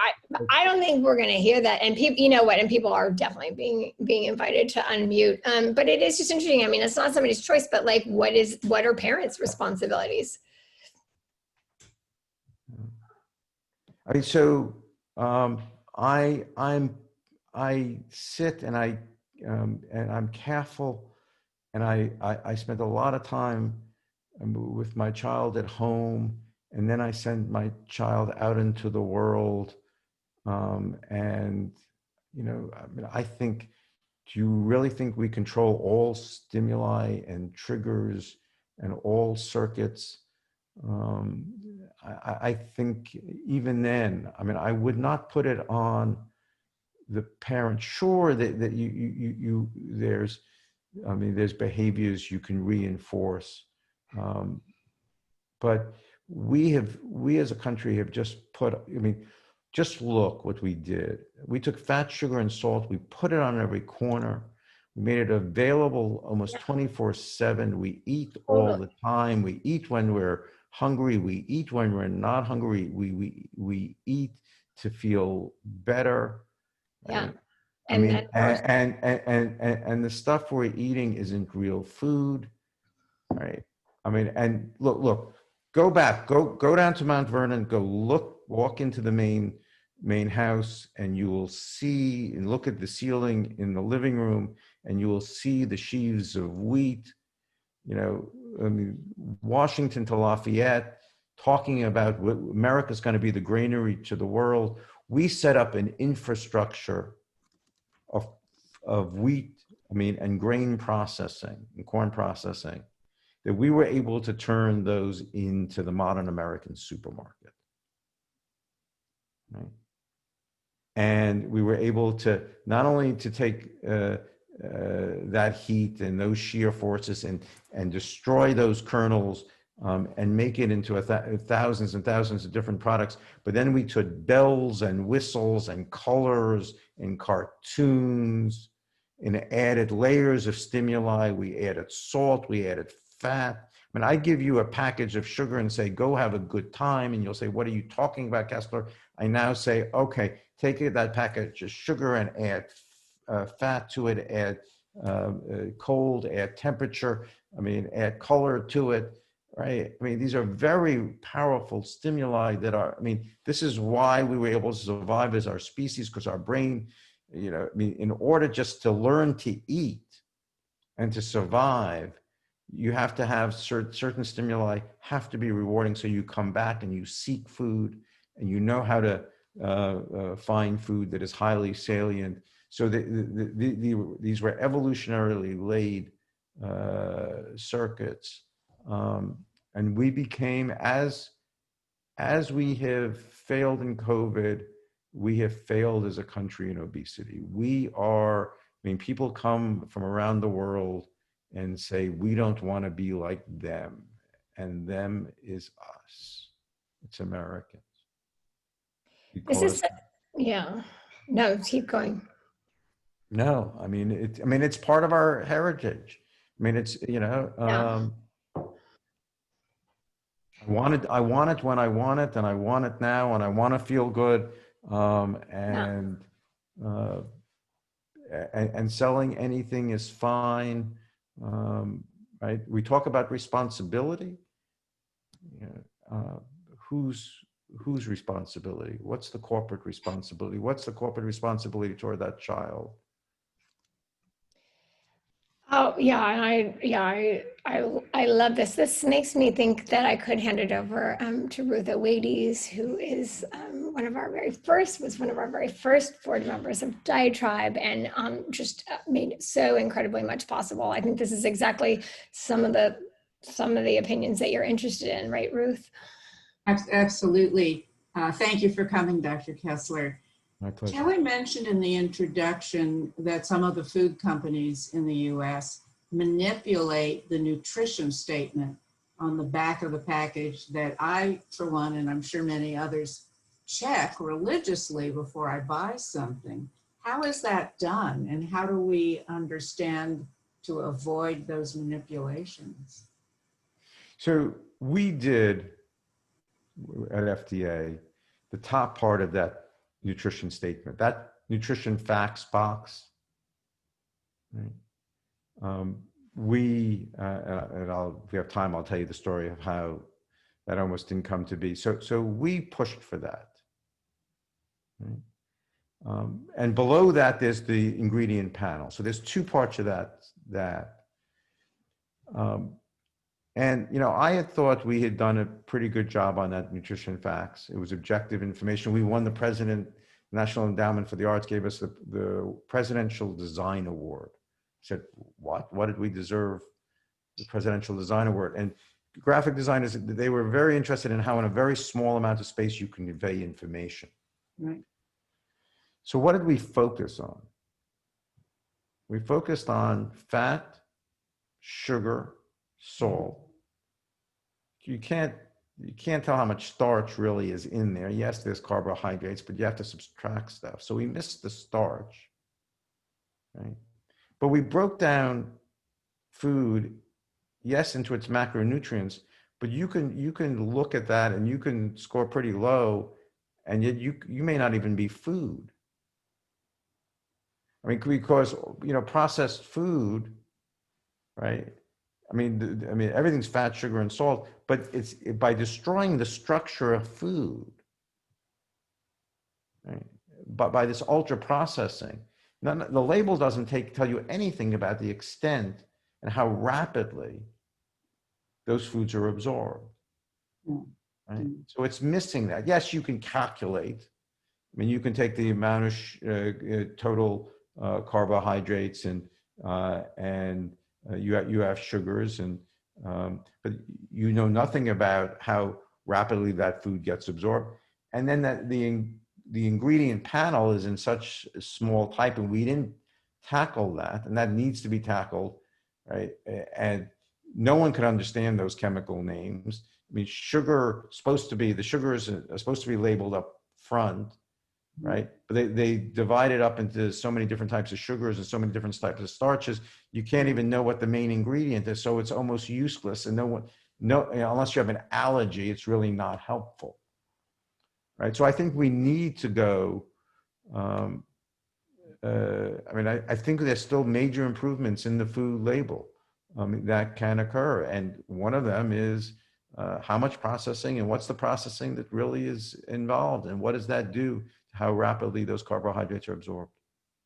I don't think we're gonna hear that. And people, and people are definitely being invited to unmute. But it is just interesting. It's not somebody's choice, but like, what are parents' responsibilities? So I sit and I'm careful, and I spend a lot of time with my child at home, and then I send my child out into the world. I think, do you really think we control all stimuli and triggers and all circuits? I think even then, I would not put it on the parent, sure that there's, I mean, there's behaviors you can reinforce. But we as a country have just put, I mean, just look what we did. We took fat, sugar, and salt, we put it on every corner. We made it available almost 24/7. We eat all the time. We eat when we're hungry. We eat when we're not hungry. We eat to feel better. Yeah. Right? I And mean, then and the stuff we're eating isn't real food, right? I mean, and look, go back, go down to Mount Vernon, walk into the main house, and you will see and look at the ceiling in the living room, and you will see the sheaves of wheat. You know, I mean, Washington to Lafayette, talking about what America's going to be the granary to the world. We set up an infrastructure of wheat, I mean, and grain processing and corn processing, that we were able to turn those into the modern American supermarket. Right? And we were able to not only to take that heat and those shear forces and destroy those kernels and make it into thousands and thousands of different products, but then we took bells and whistles and colors and cartoons and added layers of stimuli. We added salt, we added fat. I mean, I give you a package of sugar and say, go have a good time. And you'll say, what are you talking about, Kessler? I now say, okay, take that package of sugar and add fat to it, add cold, add temperature, I mean, add color to it, right? I mean, these are very powerful stimuli that are, I mean, this is why we were able to survive as our species, because our brain, you know, I mean, in order just to learn to eat and to survive, you have to have certain stimuli have to be rewarding. So you come back and you seek food and you know how to find food that is highly salient. So these were evolutionarily laid circuits. And we became, as we have failed in COVID, we have failed as a country in obesity. We are, I mean, people come from around the world and say, we don't want to be like them. And them is us. It's Americans. this is, Because yeah, no, keep going. no, I mean, it's part of our heritage. I mean, it's, you know, Yeah. I want it when I want it, and I want it now, and I want to feel good. Yeah. Uh, and selling anything is fine. Right? We talk about responsibility. You know, whose responsibility? What's the corporate responsibility? What's the corporate responsibility toward that child? Oh yeah, and I love this. This makes me think that I could hand it over to Ruth Wades, who is one of our very first board members of Diatribe, and just made it so incredibly much possible. I think this is exactly some of the opinions that you're interested in, right, Ruth? Absolutely. Thank you for coming, Dr. Kessler. My pleasure. Kelly mentioned in the introduction that some of the food companies in the U.S. manipulate the nutrition statement on the back of the package that I, for one, and I'm sure many others, check religiously before I buy something. How is that done, and how do we understand to avoid those manipulations? So we did at FDA the top part of that nutrition statement, that nutrition facts box. Right? If we have time, I'll tell you the story of how that almost didn't come to be. So we pushed for that. Right? And below that, there's the ingredient panel. So there's two parts of that. And, you know, I had thought we had done a pretty good job on that nutrition facts. It was objective information. We won the National Endowment for the Arts gave us the Presidential Design Award. I said, what? What did we deserve the Presidential Design Award? And graphic designers, they were very interested in how in a very small amount of space you can convey information. Right. So what did we focus on? We focused on fat, sugar, salt. You can't tell how much starch really is in there. Yes, there's carbohydrates, but you have to subtract stuff. So we missed the starch, right? But we broke down food, yes, into its macronutrients, but you can look at that and you can score pretty low, and yet you may not even be food. I mean, because processed food, right? I mean, everything's fat, sugar, and salt, but it's by destroying the structure of food, right? But by this ultra processing, the label doesn't tell you anything about the extent and how rapidly those foods are absorbed, right? So it's missing that. Yes, you can calculate. I mean, you can take the amount of total carbohydrates and you have sugars but you know nothing about how rapidly that food gets absorbed, and then the ingredient panel is in such a small type, and we didn't tackle that, and that needs to be tackled, right? And no one could understand those chemical names. I mean, the sugars are supposed to be labeled up front, right? But they divide it up into so many different types of sugars and so many different types of starches. You can't even know what the main ingredient is, so it's almost useless. And unless you have an allergy, it's really not helpful, right? So I think we need to go. I think there's still major improvements in the food label that can occur, and one of them is how much processing and what's the processing that really is involved, and what does that do to how rapidly those carbohydrates are absorbed.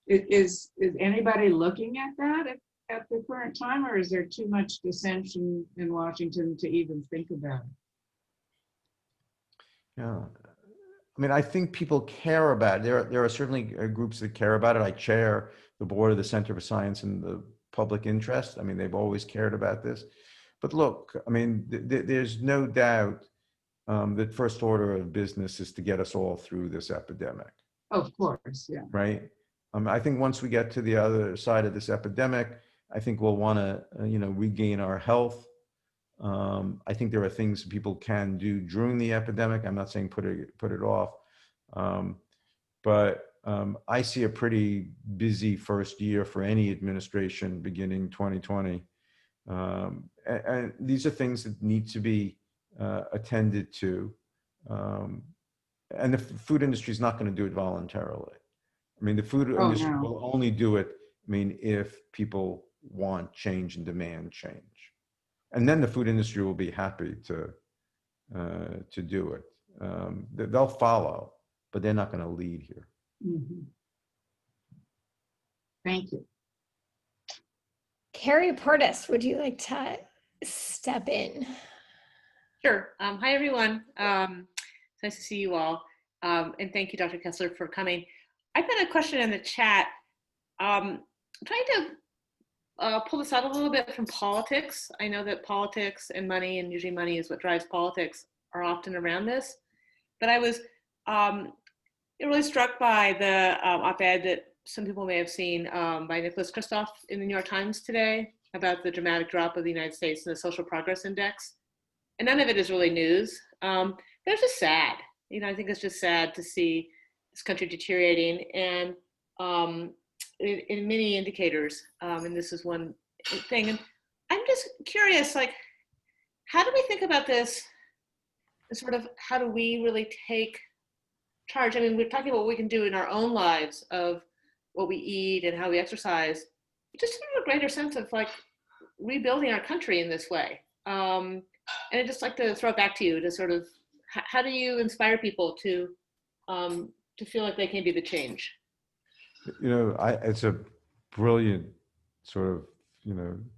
Is anybody looking at that at the current time, or is there too much dissension in Washington to even think about it? Yeah. I mean, I think people care about it. There are certainly groups that care about it. I chair the board of the Center for Science and the Public Interest. I mean, they've always cared about this. But look, I mean, there's no doubt that first order of business is to get us all through this epidemic. Of course, yeah. Right? I think once we get to the other side of this epidemic, I think we'll want to, regain our health. I think there are things people can do during the epidemic. I'm not saying put it off, but I see a pretty busy first year for any administration beginning 2020. And these are things that need to be attended to. And the food industry is not going to do it voluntarily. I mean, the food industry will only do it, if people want change and demand change. And then the food industry will be happy to do it. They'll follow, but they're not going to lead here. Mm-hmm. Thank you. Carrie Portis, would you like to step in? Sure. Hi, everyone. It's nice to see you all. And thank you, Dr. Kessler, for coming. I've got a question in the chat. I'm trying to pull this out a little bit from politics. I know that politics and money, and usually money is what drives politics, are often around this. But I was really struck by the op-ed that some people may have seen by Nicholas Kristof in the New York Times today about the dramatic drop of the United States in the Social Progress Index. And none of it is really news. But it's just sad. I think it's just sad to see this country deteriorating, and in many indicators, and this is one thing. And I'm just curious, how do we think about this? Sort of, how do we really take charge? I mean, we're talking about what we can do in our own lives of what we eat and how we exercise, just sort of a greater sense of rebuilding our country in this way. And I'd just like to throw it back to you to sort of, how do you inspire people to feel like they can be the change? It's a brilliant sort of,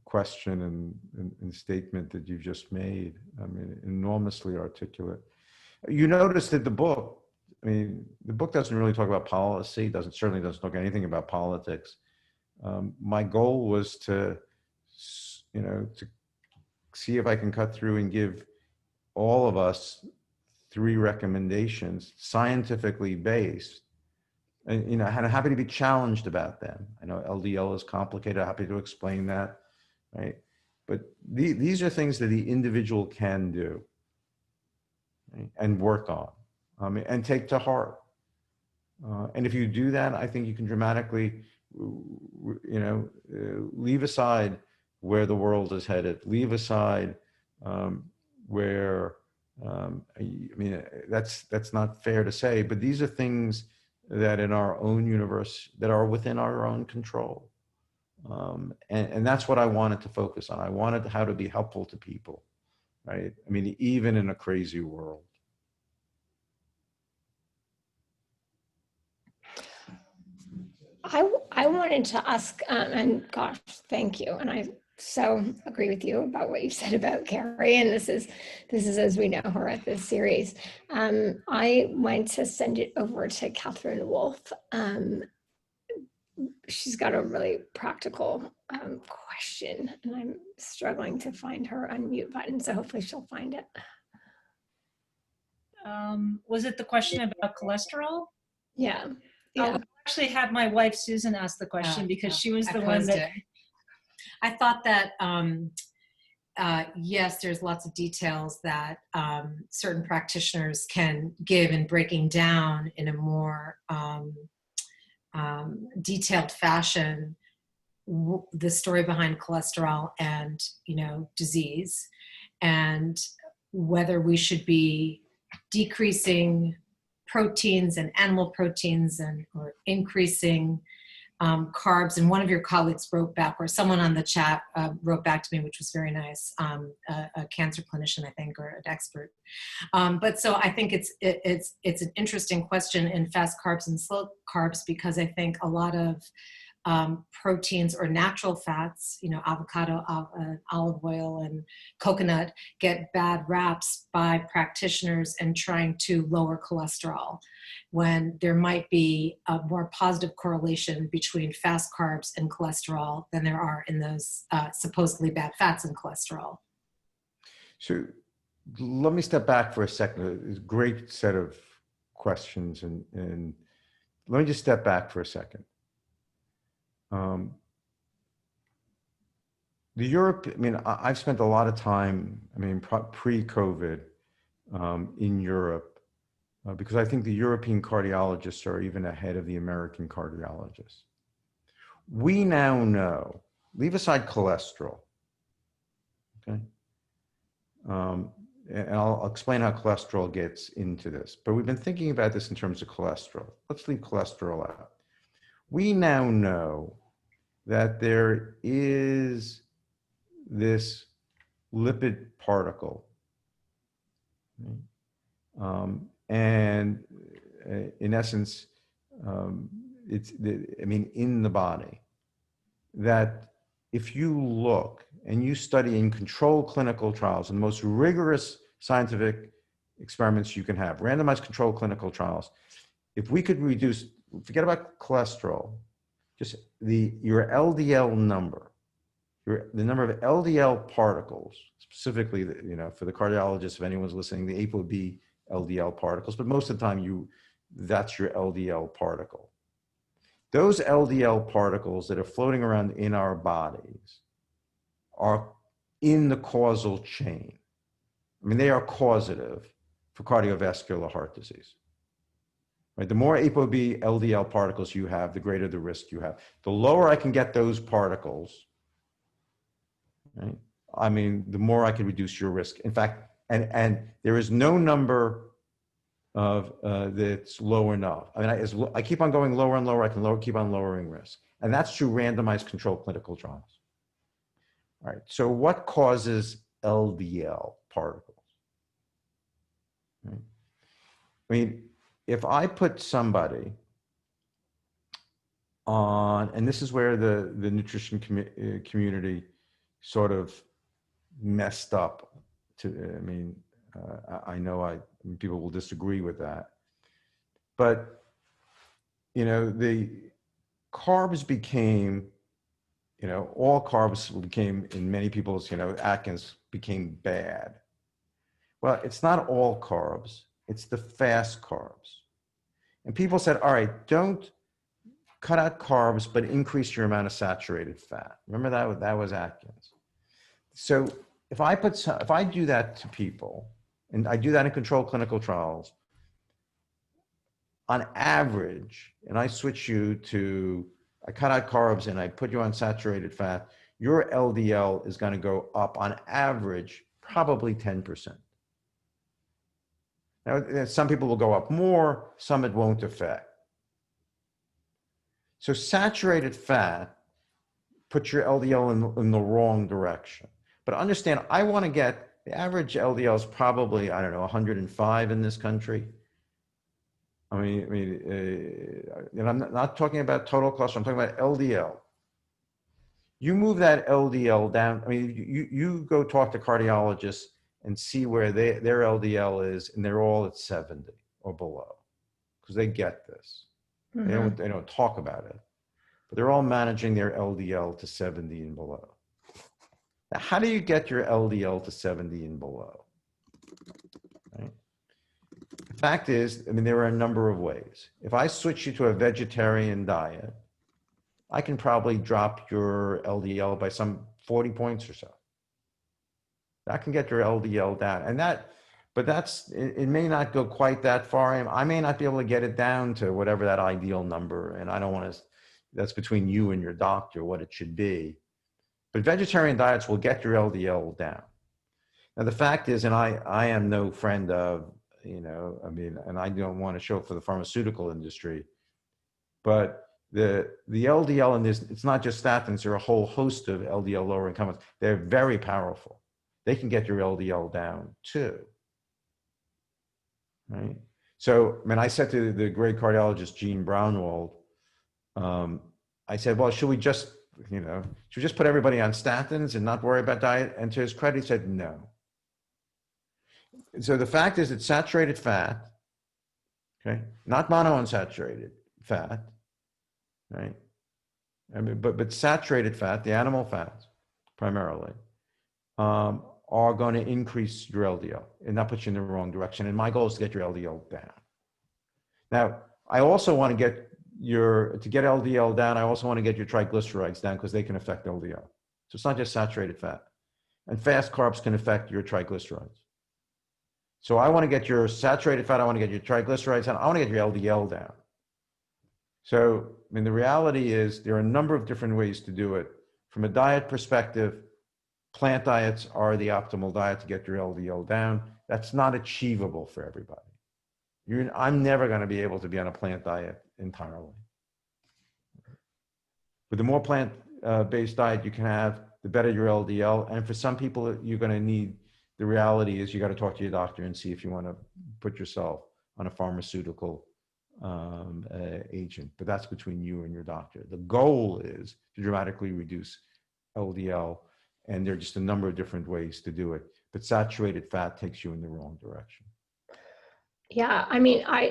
question and statement that you've just made. I mean, enormously articulate. You notice that the book doesn't really talk about policy, certainly doesn't talk anything about politics. My goal was to see if I can cut through and give all of us 3 recommendations, scientifically based, And, you know, I'm happy to be challenged about them. I know LDL is complicated. I'm happy to explain that, right? But these are things that the individual can do, right? And work on, and take to heart. And if you do that, I think you can dramatically, you know, leave aside where the world is headed, leave aside where, I mean, that's not fair to say, but these are things that in our own universe that are within our own control. And that's what I wanted to focus on. I wanted how to be helpful to people, right? I mean, even in a crazy world. I wanted to ask, and gosh, thank you. And I so agree with you about what you said about Carrie. And this is as we know her at this series. I want to send it over to Catherine Wolf. She's got a really practical question, and I'm struggling to find her unmute button. So hopefully she'll find it. Was it the question about cholesterol? Yeah. I'll actually have my wife Susan ask the question because she was the one that I thought that yes, there's lots of details that certain practitioners can give in breaking down in a more detailed fashion the story behind cholesterol and, you know, disease, and whether we should be decreasing proteins and animal proteins or increasing carbs. And one of your colleagues wrote back, or someone on the chat wrote back to me, which was very nice, a cancer clinician, I think, or an expert. But so I think it's an interesting question in fast carbs and slow carbs, because I think a lot of proteins or natural fats, you know, avocado, olive oil, and coconut get bad raps by practitioners and trying to lower cholesterol, when there might be a more positive correlation between fast carbs and cholesterol than there are in those supposedly bad fats and cholesterol. So let me step back for a second. It's a great set of questions, and let me just step back for a second. I mean, I've spent a lot of time, I mean, pre-COVID in Europe, because I think the European cardiologists are even ahead of the American cardiologists. We now know, leave aside cholesterol, okay? And I'll explain how cholesterol gets into this, but we've been thinking about this in terms of cholesterol. Let's leave cholesterol out. We now know that there is this lipid particle, right? And in essence, in the body, that if you look and you study in controlled clinical trials, and the most rigorous scientific experiments you can have, randomized controlled clinical trials, if we could reduce, forget about cholesterol, just your LDL number, the number of LDL particles, specifically, you know, for the cardiologists, if anyone's listening, the ApoB LDL particles, but most of the time that's your LDL particle. Those LDL particles that are floating around in our bodies are in the causal chain. I mean, they are causative for cardiovascular heart disease. Right? The more ApoB LDL particles you have, the greater the risk you have. The lower I can get those particles, right? I mean, the more I can reduce your risk. In fact, and there is no number of that's low enough. I mean, I keep on going lower and lower, I can keep on lowering risk. And that's through randomized controlled clinical trials. All right, so what causes LDL particles? Right? I mean, if I put somebody on, and this is where the nutrition community sort of messed up. I know people will disagree with that, but you know, the carbs became, you know, all carbs became, in many people's, you know, Atkins became bad. Well, it's not all carbs, it's the fast carbs. And people said, all right, don't cut out carbs, but increase your amount of saturated fat. Remember that was Atkins. So if I do that to people, and I do that in controlled clinical trials, on average, and I switch you to, I cut out carbs and I put you on saturated fat, your LDL is going to go up on average, probably 10%. Now, some people will go up more, some it won't affect. So saturated fat puts your LDL in the wrong direction. But understand, I want to get, the average LDL is probably, I don't know, 105 in this country. And I'm not talking about total cholesterol, I'm talking about LDL. You move that LDL down, you go talk to cardiologists and see where their LDL is, and they're all at 70 or below, because they get this. Mm-hmm. They don't talk about it, but they're all managing their LDL to 70 and below. Now, how do you get your LDL to 70 and below? Right? The fact is, there are a number of ways. If I switch you to a vegetarian diet, I can probably drop your LDL by some 40 points or so. That can get your LDL down. It may not go quite that far. I may not be able to get it down to whatever that ideal number, and I don't want to, that's between you and your doctor, what it should be. But vegetarian diets will get your LDL down. Now, the fact is, and I am no friend of, and I don't want to show for the pharmaceutical industry, but the LDL in this, it's not just statins, there are a whole host of LDL lowering compounds. They're very powerful. They can get your LDL down too, right? So, I said to the great cardiologist, Gene Brownwald, I said, well, should we just put everybody on statins and not worry about diet? And to his credit, he said, no. So the fact is, it's saturated fat, okay? Not monounsaturated fat, right? But saturated fat, the animal fats primarily, are going to increase your LDL, and that puts you in the wrong direction. And my goal is to get your LDL down. Now, I also want to get LDL down, I also want to get your triglycerides down, because they can affect LDL. So it's not just saturated fat. And fast carbs can affect your triglycerides. So I want to get your saturated fat, I want to get your triglycerides down, I want to get your LDL down. So, the reality is there are a number of different ways to do it. From a diet perspective, plant diets are the optimal diet to get your LDL down. That's not achievable for everybody. I'm never going to be able to be on a plant diet entirely. But the more plant-based diet you can have, the better your LDL. And for some people, you're going to need, the reality is you got to talk to your doctor and see if you want to put yourself on a pharmaceutical agent. But that's between you and your doctor. The goal is to dramatically reduce LDL, and there are just a number of different ways to do it. But saturated fat takes you in the wrong direction. Yeah,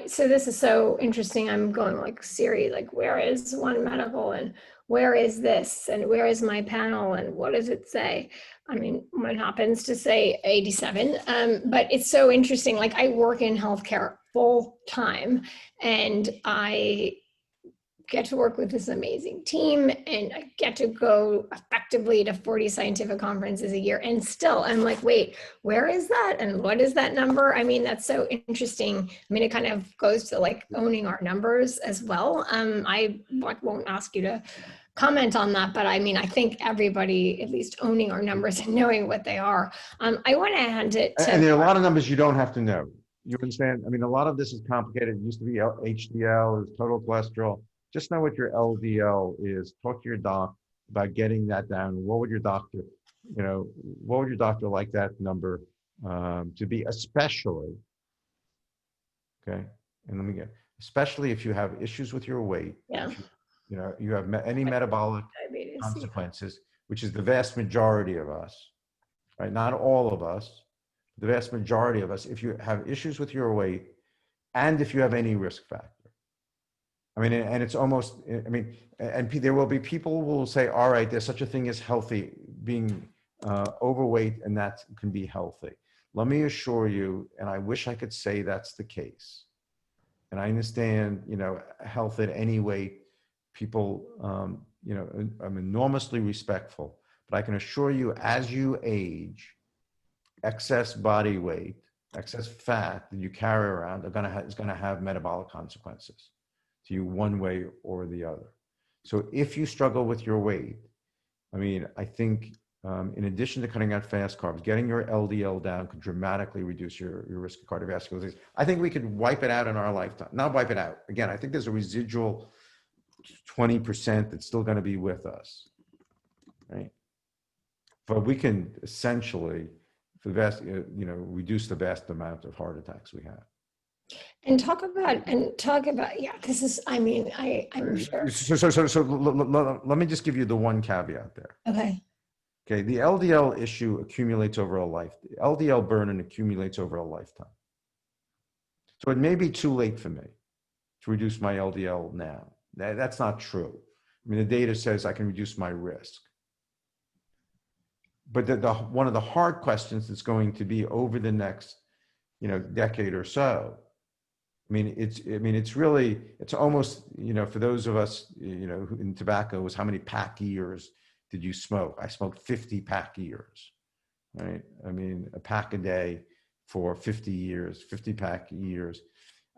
so this is so interesting. I'm going like Siri, like where is One Medical and where is this and where is my panel and what does it say? Mine happens to say 87, but it's so interesting. Like I work in healthcare full time, and I get to work with this amazing team, and I get to go effectively to 40 scientific conferences a year. And still I'm like, wait, where is that? And what is that number? That's so interesting. It kind of goes to like owning our numbers as well. I won't ask you to comment on that, but I think everybody at least owning our numbers and knowing what they are. I want to hand it to— And there are a lot of numbers you don't have to know. You understand? A lot of this is complicated. It used to be HDL, is total cholesterol. Just know what your LDL is. Talk to your doc about getting that down. What would your doctor like that number to be, especially, okay? And let me get, especially if you have issues with your weight. Yeah. You have any metabolic diabetes consequences, which is the vast majority of us, right? Not all of us, the vast majority of us. If you have issues with your weight, and if you have any risk factor. And it's almost, and there will be people who will say, all right, there's such a thing as healthy, being overweight, and that can be healthy. Let me assure you, and I wish I could say that's the case. And I understand, health at any weight people, I'm enormously respectful, but I can assure you, as you age, excess body weight, excess fat that you carry around is going to have metabolic consequences to you one way or the other. So if you struggle with your weight, I mean, I think in addition to cutting out fast carbs, getting your LDL down could dramatically reduce your risk of cardiovascular disease. I think we could wipe it out in our lifetime. Not wipe it out. Again, I think there's a residual 20% that's still going to be with us, right? But we can essentially, for the vast, reduce the vast amount of heart attacks we have. And talk about, yeah, this is, I mean, I'm sure. So let me just give you the one caveat there. Okay. Okay, the LDL issue accumulates over a life. The LDL burden accumulates over a lifetime. So it may be too late for me to reduce my LDL now. That's not true. I mean, the data says I can reduce my risk. But one of the hard questions that's going to be over the next, decade or so. It's almost, for those of us, who in tobacco, was how many pack years did you smoke? I smoked 50 pack years, right? I mean, a pack a day for 50 years, 50 pack years.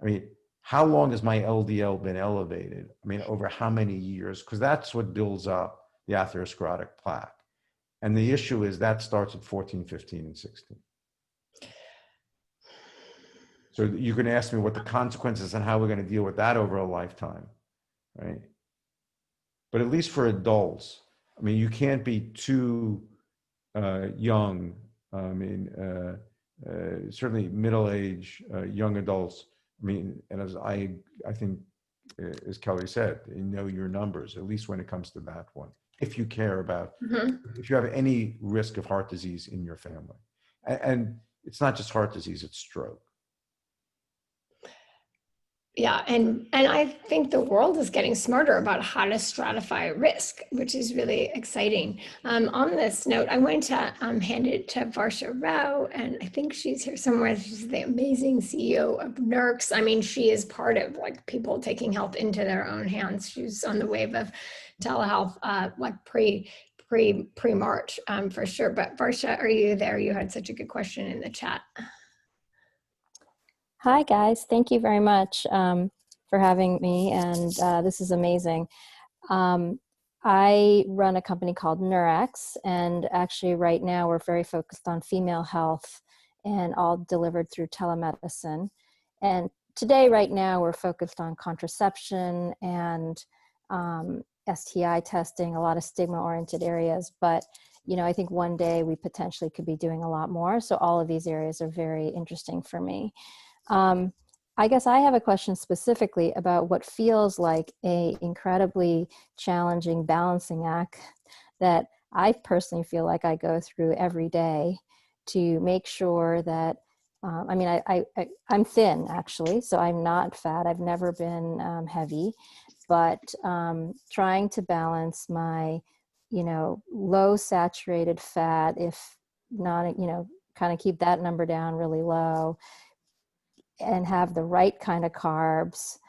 I mean, how long has my LDL been elevated? I mean, over how many years? Because that's what builds up the atherosclerotic plaque. And the issue is that starts at 14, 15, and 16. So you can ask me what the consequences and how we're going to deal with that over a lifetime, right? But at least for adults, I mean, you can't be too young. I mean, certainly middle-aged young adults. I mean, and as I think, as Kelly said, you know your numbers, at least when it comes to that one. If you care about, if you have any risk of heart disease in your family. And it's not just heart disease, it's stroke. Yeah, and I think the world is getting smarter about how to stratify risk, which is really exciting. On this note, I want to hand it to Varsha Rao, and I think she's here somewhere. She's the amazing CEO of NERCS. I mean, she is part of like people taking health into their own hands. She's on the wave of telehealth, like pre-March for sure. But Varsha, are you there? You had such a good question in the chat. Hi, guys. Thank you very much for having me, and this is amazing. I run a company called NERCS, and actually right now we're very focused on female health and all delivered through telemedicine. And today, right now, we're focused on contraception and STI testing, a lot of stigma-oriented areas, but I think one day we potentially could be doing a lot more. So all of these areas are very interesting for me. I guess I have a question specifically about what feels like a incredibly challenging balancing act that I personally feel like I go through every day to make sure that, I'm thin actually, so I'm not fat. I've never been heavy, but trying to balance my, low saturated fat, if not, kind of keep that number down really low, and have the right kind of carbs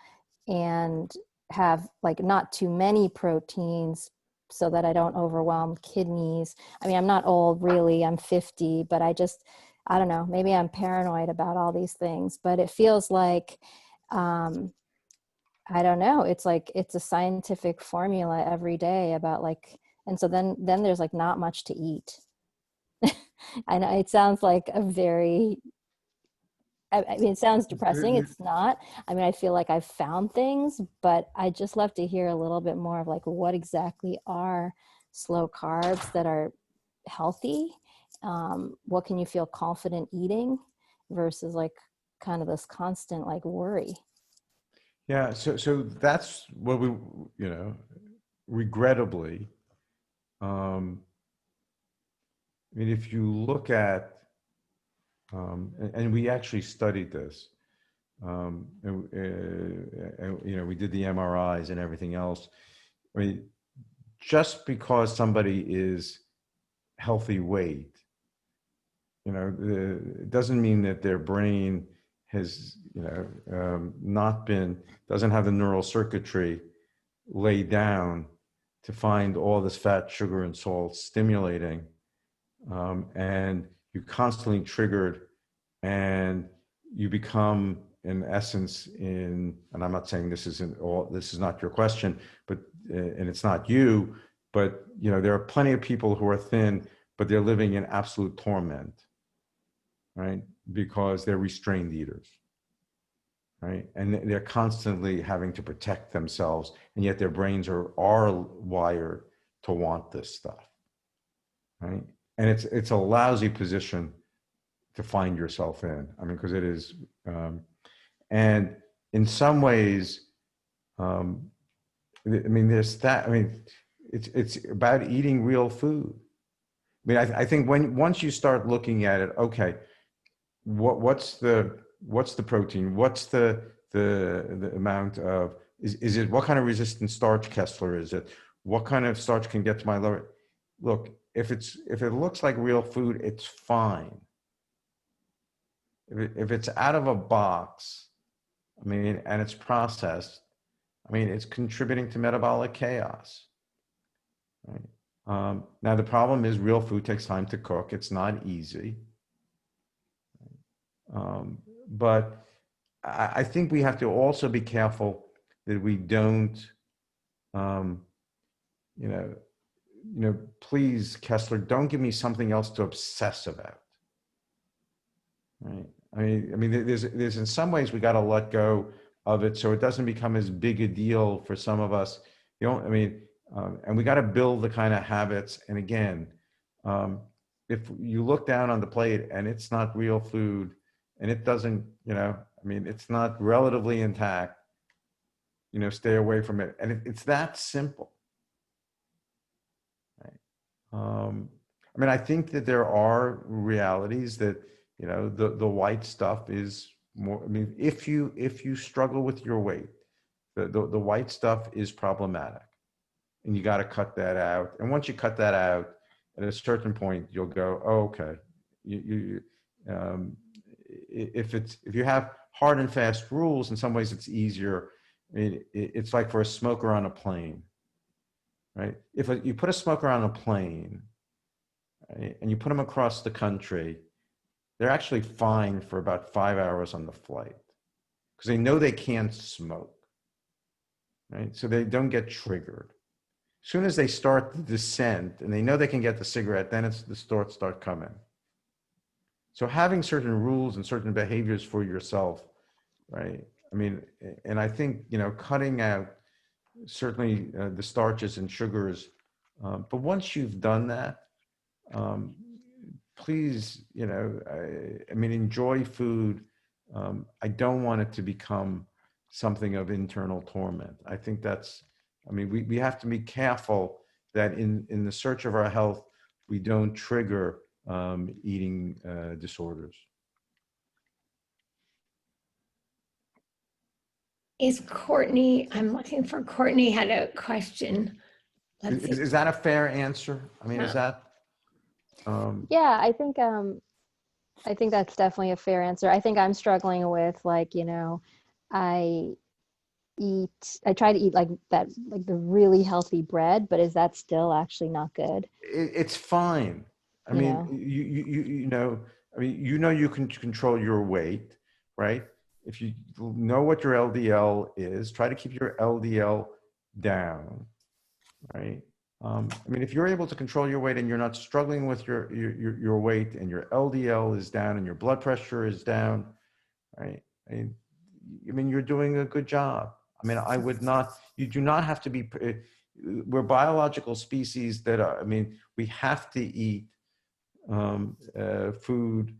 and have like not too many proteins so that I don't overwhelm kidneys. I mean, I'm not old really, I'm 50, but I don't know, maybe I'm paranoid about all these things, but it feels like, I don't know, it's like, it's a scientific formula every day about like, and so then there's like not much to eat. I know it sounds like a very, I mean, it sounds depressing. It's not. I mean, I feel like I've found things, but I just love to hear a little bit more of like what exactly are slow carbs that are healthy? What can you feel confident eating versus like kind of this constant like worry? Yeah, so that's what we, regrettably, I mean, if you look at, and we actually studied this, and we did the MRIs and everything else. I mean, just because somebody is healthy weight, it doesn't mean that their brain has, doesn't have the neural circuitry lay down to find all this fat, sugar, and salt stimulating, and you're constantly triggered, and you become, in essence, and I'm not saying this is not your question, but and it's not you, but there are plenty of people who are thin, but they're living in absolute torment, right? Because they're restrained eaters, right? And they're constantly having to protect themselves, and yet their brains are wired to want this stuff, right? And it's a lousy position to find yourself in. I mean, because it is, and in some ways, I mean, it's about eating real food. I mean, I think once you start looking at it, okay, what's the protein? What's the amount of, is it, what kind of resistant starch Kessler is it? What kind of starch can get to my liver? Look, if it looks like real food, it's fine. If it's out of a box, I mean, and it's processed, I mean, it's contributing to metabolic chaos, right? Now, the problem is real food takes time to cook. It's not easy. But I think we have to also be careful that we don't, please, Kessler, don't give me something else to obsess about, right? I mean, there's in some ways we got to let go of it so it doesn't become as big a deal for some of us. And we got to build the kind of habits. And again, if you look down on the plate and it's not real food, and it doesn't, it's not relatively intact, stay away from it. And it's that simple, right? I mean, I think that there are realities that, the white stuff is more, I mean, if you struggle with your weight, the white stuff is problematic, and you got to cut that out. And once you cut that out, at a certain point, you'll go, oh, okay. If you have hard and fast rules, in some ways it's easier. I mean, it's like for a smoker on a plane, right? If you put a smoker on a plane, right, and you put them across the country, they're actually fine for about 5 hours on the flight because they know they can't smoke, right? So they don't get triggered. As soon as they start the descent and they know they can get the cigarette, then the thoughts start coming. So having certain rules and certain behaviors for yourself, right? I mean, and I think, cutting out certainly the starches and sugars, but once you've done that, please, I mean, enjoy food. I don't want it to become something of internal torment. I think we have to be careful that in the search of our health, we don't trigger eating disorders. Is Courtney, I'm looking for Courtney had a question. Is that a fair answer? I mean, is that? Yeah, I think that's definitely a fair answer. I think I'm struggling with I try to eat like the really healthy bread, but is that still actually not good? It's fine. I mean, you can control your weight, right? If you know what your LDL is, try to keep your LDL down, right? I mean, if you're able to control your weight and you're not struggling with your weight and your LDL is down and your blood pressure is down, right? I mean, you're doing a good job. I mean, you do not have to be, we're biological species that are, I mean, we have to eat food,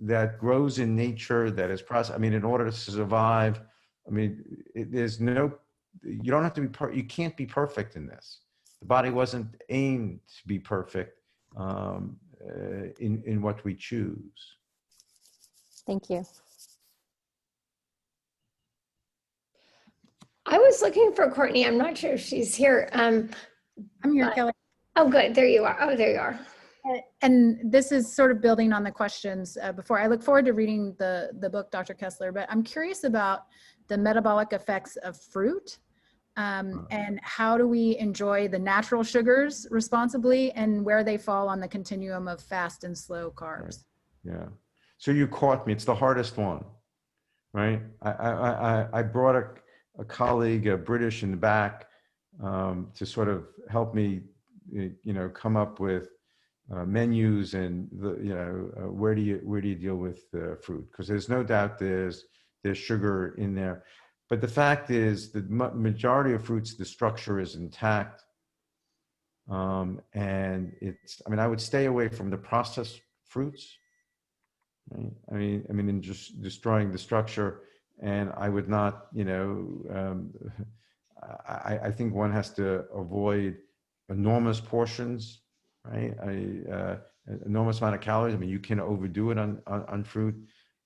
that grows in nature, that is processed. I mean, in order to survive, I mean, you don't have to be, you can't be perfect in this. The body wasn't aimed to be perfect in what we choose. Thank you. I was looking for Courtney. I'm not sure if she's here. I'm here, Kelly. Oh, good. There you are. Oh, there you are. And this is sort of building on the questions before. I look forward to reading the book, Dr. Kessler, but I'm curious about the metabolic effects of fruit. And how do we enjoy the natural sugars responsibly, and where they fall on the continuum of fast and slow carbs? Right. Yeah. So you caught me. It's the hardest one, right? I brought a colleague, a British, in the back to sort of help me, come up with menus and where do you deal with fruit? Because there's no doubt there's sugar in there. But the fact is, the majority of fruits, the structure is intact. And I would stay away from the processed fruits. Right? In just destroying the structure. And I would not, I think one has to avoid enormous portions, right? Enormous amount of calories. You can overdo it on fruit,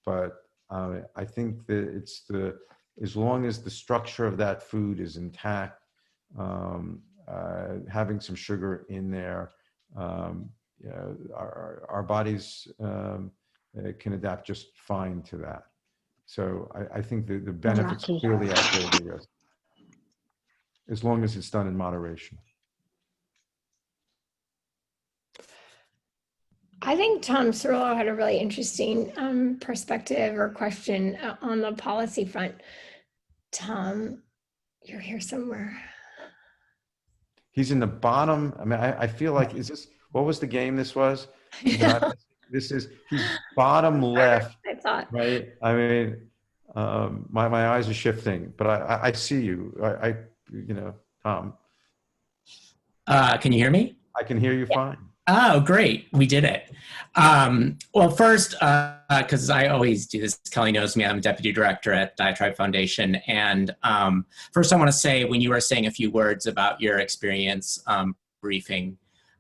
but I think that as long as the structure of that food is intact, having some sugar in there, our bodies can adapt just fine to that. So I think the benefits clearly outweigh the risk, as long as it's done in moderation. I think Tom Cirillo had a really interesting perspective or question on the policy front. Tom, you're here somewhere. He's in the bottom. I feel like, what was the game this was? He's bottom left, I thought. right? My eyes are shifting, but I see you. Tom. Can you hear me? I can hear you fine. Oh, great. We did it. Well, first, because I always do this, Kelly knows me, I'm deputy director at Diatribe Foundation. And first I want to say, when you were saying a few words about your experience briefing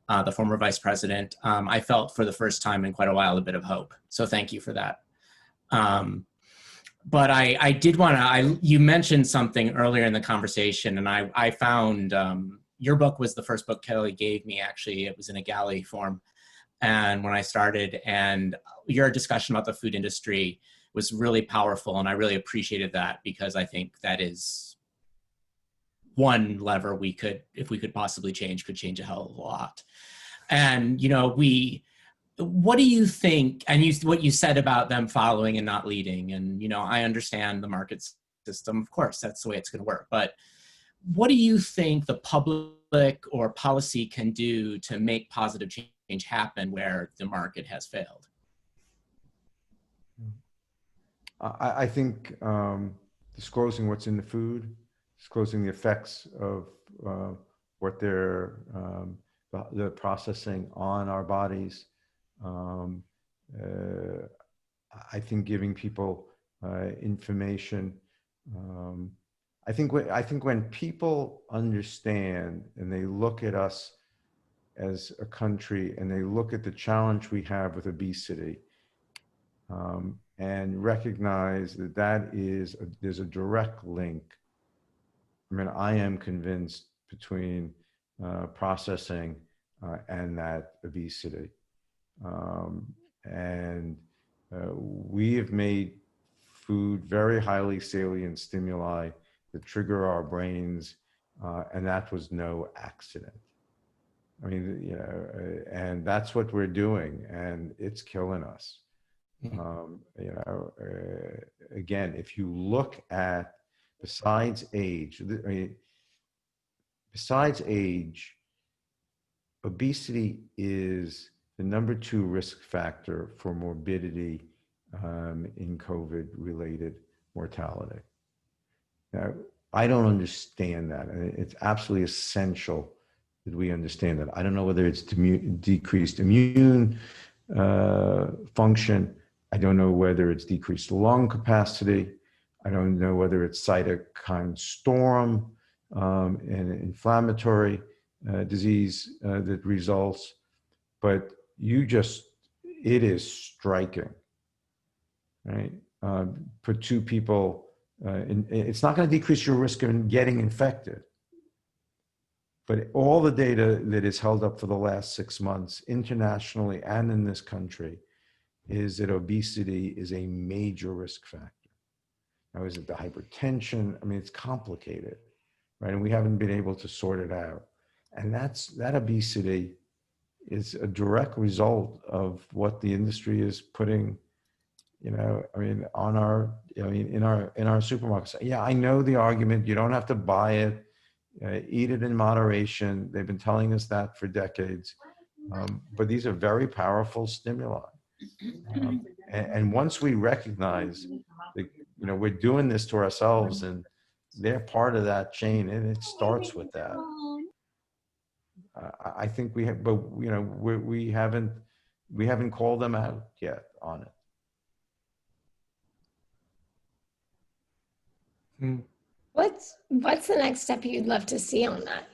the former vice president, I felt for the first time in quite a while a bit of hope. So thank you for that. But I did want to, you mentioned something earlier in the conversation, and I found, your book was the first book Kelly gave me, actually. It was in a galley form. And when I started, and your discussion about the food industry was really powerful. And I really appreciated that, because I think that is one lever we could, if we could possibly change, could change a hell of a lot. And, what do you think, and what you said about them following and not leading, and, I understand the market system, of course, that's the way it's going to work. But what do you think the public or policy can do to make positive change happen where the market has failed? I think disclosing what's in the food, disclosing the effects of what they're the processing on our bodies. I think giving people information. I think when people understand and they look at us as a country and they look at the challenge we have with obesity, and recognize that there's a direct link. I am convinced between processing and that obesity. We have made food very highly salient stimuli that trigger our brains, and that was no accident. And that's what we're doing, and it's killing us. Again, if you look at besides age, obesity is the number 2 risk factor for morbidity in COVID-related mortality. Now, I don't understand that, and it's absolutely essential that we understand that. I don't know whether it's decreased immune function. I don't know whether it's decreased lung capacity. I don't know whether it's cytokine storm and inflammatory disease that results, but it is striking, right? Put 2 people, it's not going to decrease your risk of getting infected. But all the data that is held up for the last 6 months, internationally and in this country, is that obesity is a major risk factor. Now, is it the hypertension? I mean, it's complicated, right? And we haven't been able to sort it out. And that obesity is a direct result of what the industry is putting, in our supermarkets. Yeah, I know the argument, you don't have to buy it, eat it in moderation. They've been telling us that for decades. But these are very powerful stimuli. And once we recognize that, we're doing this to ourselves and they're part of that chain, and it starts with that. I think we have, but we haven't called them out yet on it. What's the next step you'd love to see on that?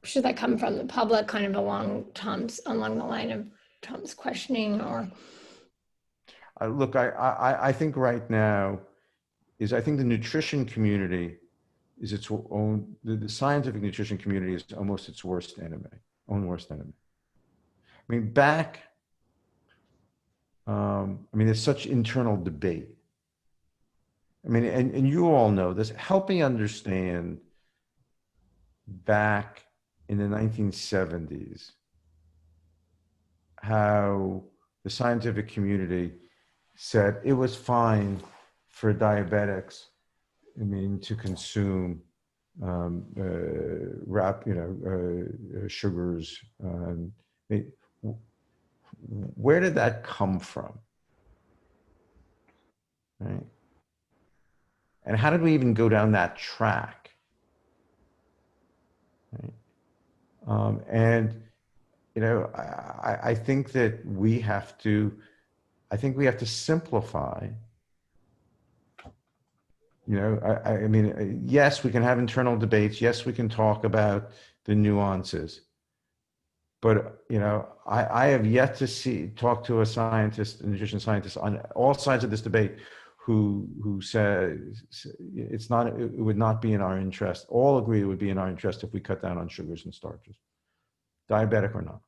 Should that come from the public, kind of along the line of Tom's questioning, or? Look, I think right now I think the nutrition community is its own, the scientific nutrition community is almost its worst enemy. I mean, there's such internal debate. I mean, and you all know this. Help me understand back in the 1970s how the scientific community said it was fine for diabetics, to consume sugars. Where did that come from? Right? And how did we even go down that track? Right? I think that we have to simplify. Yes, we can have internal debates. Yes, we can talk about the nuances. But, I have yet to talk to a nutrition scientist on all sides of this debate who says it would not be in our interest. All agree it would be in our interest if we cut down on sugars and starches, diabetic or not.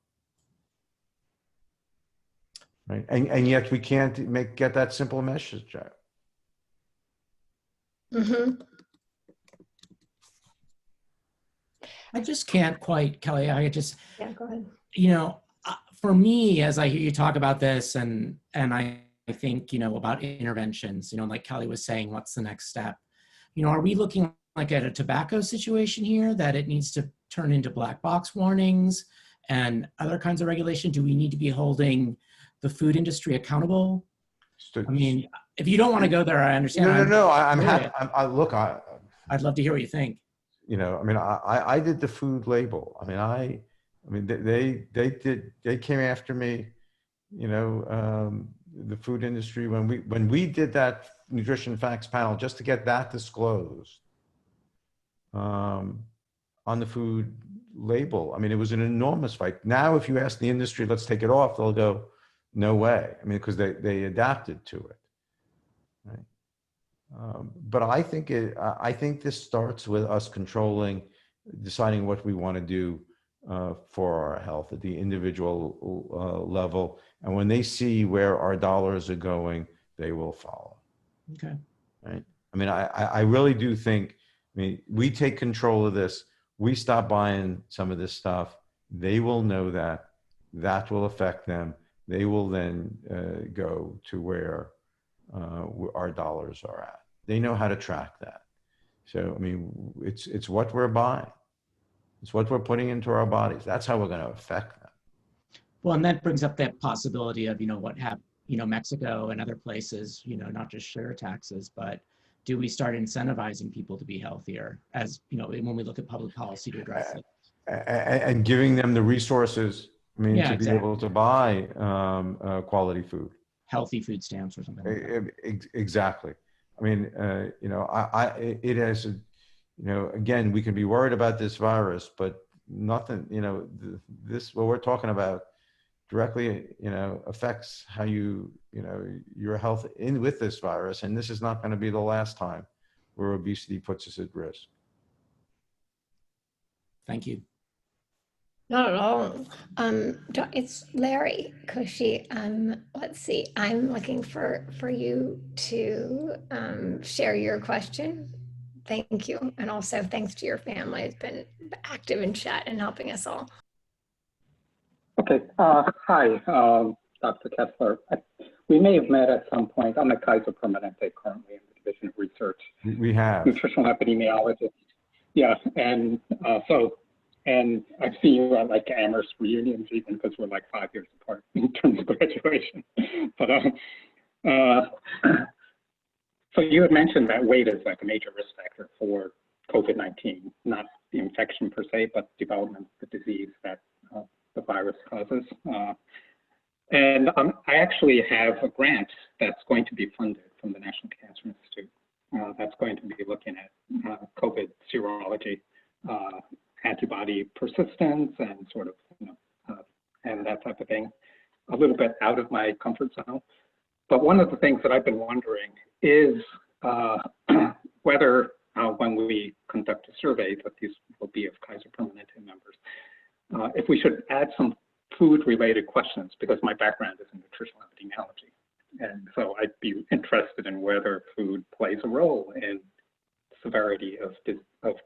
Right? And yet we can't get that simple message out. Mm-hmm. I just can't quite, Kelly. Yeah, go ahead. For me, as I hear you talk about this, and I think about interventions, like Kelly was saying, what's the next step? Are we looking like at a tobacco situation here, that it needs to turn into black box warnings and other kinds of regulation? Do we need to be holding the food industry accountable? If you don't want to go there, I understand. No. I'm happy. I'd love to hear what you think. I did the food label. They came after me, the food industry, when we did that nutrition facts panel, just to get that disclosed on the food label. It was an enormous fight. Now, if you ask the industry, let's take it off, they'll go, no way. Because they adapted to it. Right? But I think this starts with us deciding what we want to do for our health at the individual level. And when they see where our dollars are going, they will follow. Okay. Right? I really do think, we take control of this. We stop buying some of this stuff. They will know that will affect them. They will then go to where our dollars are at. They know how to track that. So, it's what we're buying. It's what we're putting into our bodies. That's how we're going to affect them. Well, and that brings up that possibility of, what happened, Mexico and other places, not just sugar taxes, but do we start incentivizing people to be healthier as, when we look at public policy to address it? And giving them the resources, to exactly. be able to buy quality food. Healthy food stamps or something like that. Exactly. It has, again, we can be worried about this virus, but nothing, what we're talking about directly, affects how your health with this virus. And this is not going to be the last time where obesity puts us at risk. Thank you. Not at all. It's Larry Koshy. Let's see. I'm looking for you to share your question. Thank you, and also thanks to your family. It's been active in chat and helping us all. Okay. Hi, Dr. Kessler. We may have met at some point. I'm at Kaiser Permanente currently in the Division of Research. We have. Nutritional epidemiologist. Yeah, and and I've seen you at like Amherst reunions even because we're like 5 years apart in terms of graduation. But so you had mentioned that weight is like a major risk factor for COVID-19, not the infection per se, but development of the disease that the virus causes. And I actually have a grant that's going to be funded from the National Cancer Institute that's going to be looking at COVID serology, antibody persistence, and sort of, and that type of thing. A little bit out of my comfort zone. But one of the things that I've been wondering is whether when we conduct a survey, that these will be of Kaiser Permanente members, if we should add some food-related questions, because my background is in nutritional epidemiology. And so I'd be interested in whether food plays a role in severity of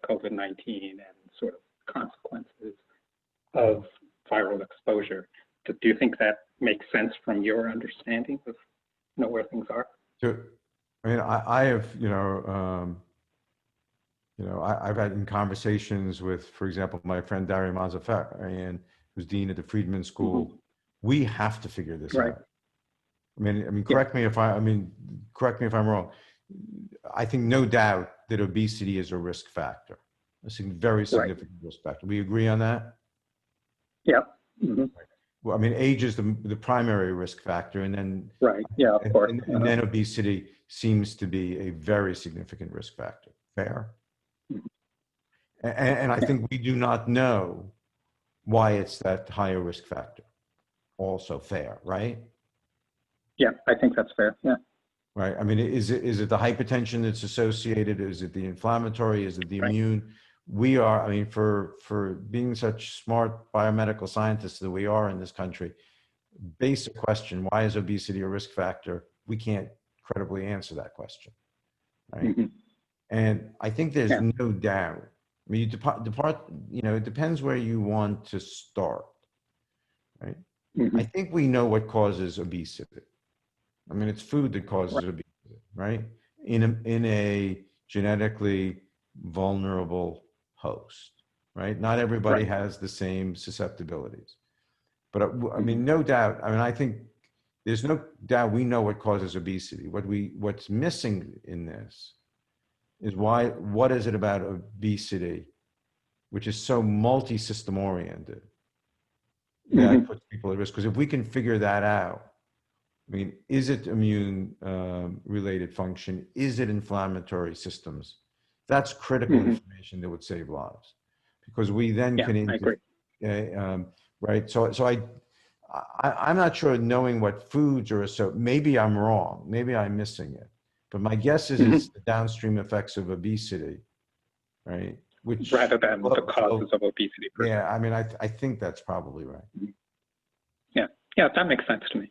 COVID-19 and sort of consequences of viral exposure. Do you think that makes sense from your understanding of where things are? So, I mean, I have, I've had in conversations with, for example, my friend Daria Mazafarian, who's dean at the Friedman School. Mm-hmm. We have to figure this out. I mean, correct me if I'm wrong. I think no doubt that obesity is a risk factor, a very significant risk factor. We agree on that? Yeah. Mm-hmm. Well, I mean, age is the primary risk factor, and then of course, and then obesity seems to be a very significant risk factor. Fair? Mm-hmm. And I think we do not know why it's that higher risk factor. Also fair, right? Yeah, I think that's fair. Yeah. Right. I mean, is it the hypertension that's associated? Is it the inflammatory? Is it the immune? We are, I mean, for being such smart biomedical scientists that we are in this country, basic question, why is obesity a risk factor? We can't credibly answer that question. Right. Mm-hmm. And I think there's no doubt. I mean, it depends where you want to start. Right. Mm-hmm. I think we know what causes obesity. I mean, it's food that causes obesity, right? In a genetically vulnerable host, right? Not everybody has the same susceptibilities. But I mean, no doubt, I mean, I think there's no doubt we know what causes obesity. What's missing in this is what is it about obesity, which is so multi-system oriented, that puts people at risk? Because if we can figure that out, I mean, is it immune related function? Is it inflammatory systems? That's critical information that would save lives, because we then can. I agree. Right. So I'm not sure knowing what foods are. So maybe I'm wrong. Maybe I'm missing it. But my guess is it's the downstream effects of obesity, right? Which rather than the causes of obesity. Yeah. I mean, I think that's probably right. Yeah. Yeah. That makes sense to me.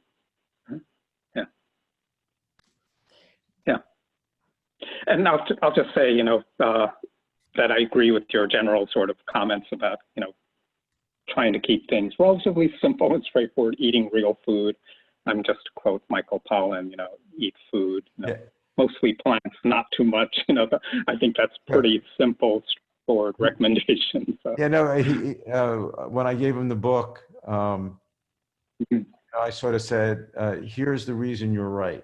And I'll just say, that I agree with your general sort of comments about, trying to keep things relatively simple and straightforward, eating real food. I'm just to quote Michael Pollan, eat food, mostly plants, not too much. I think that's pretty simple, straightforward recommendation. So. Yeah, no, when I gave him the book, I sort of said, here's the reason you're right.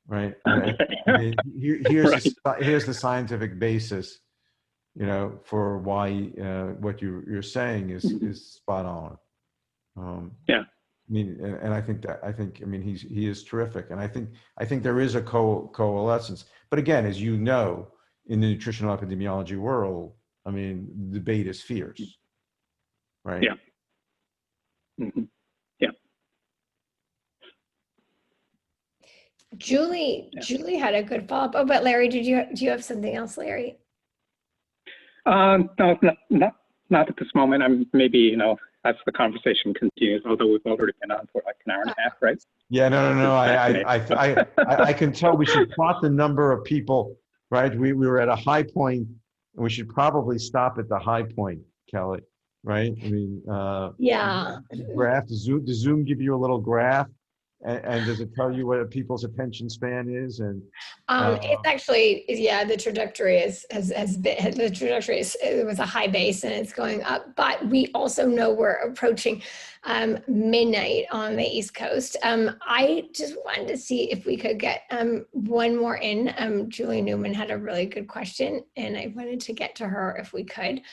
Right. I mean, here's the scientific basis, for why what you're saying is spot on. I mean, and I think he is terrific, and I think there is a coalescence. But again, as you know, in the nutritional epidemiology world, I mean, the debate is fierce. Right. Yeah. Mm-hmm. Yeah. Julie had a good follow-up. Oh, but Larry, do you have something else, Larry? No, not at this moment. I'm maybe, as the conversation continues, although we've already been on for like an hour and a half, right? Yeah, no. I can tell we should plot the number of people, right? We were at a high point, and we should probably stop at the high point, Kelly, right? I mean, Yeah. graph, does Zoom give you a little graph? And does it tell you what people's attention span is? And It's actually, yeah, the trajectory it was a high base and it's going up, but we also know we're approaching midnight on the East Coast. I just wanted to see if we could get one more in. Julie Newman had a really good question and I wanted to get to her if we could.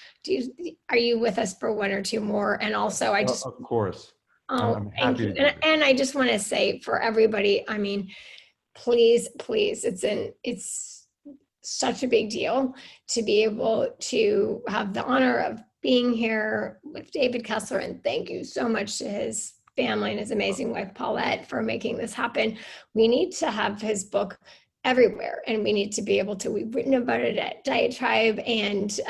Are you with us for one or two more? And also I just, of course. oh, I'm thank happy you. to do And I just want to say for everybody, I mean, please, it's such a big deal to be able to have the honor of being here with David Kessler. And thank you so much to his family and his amazing wife, Paulette, for making this happen. We need to have his book everywhere and we need to be able to, we've written about it at Diet Tribe and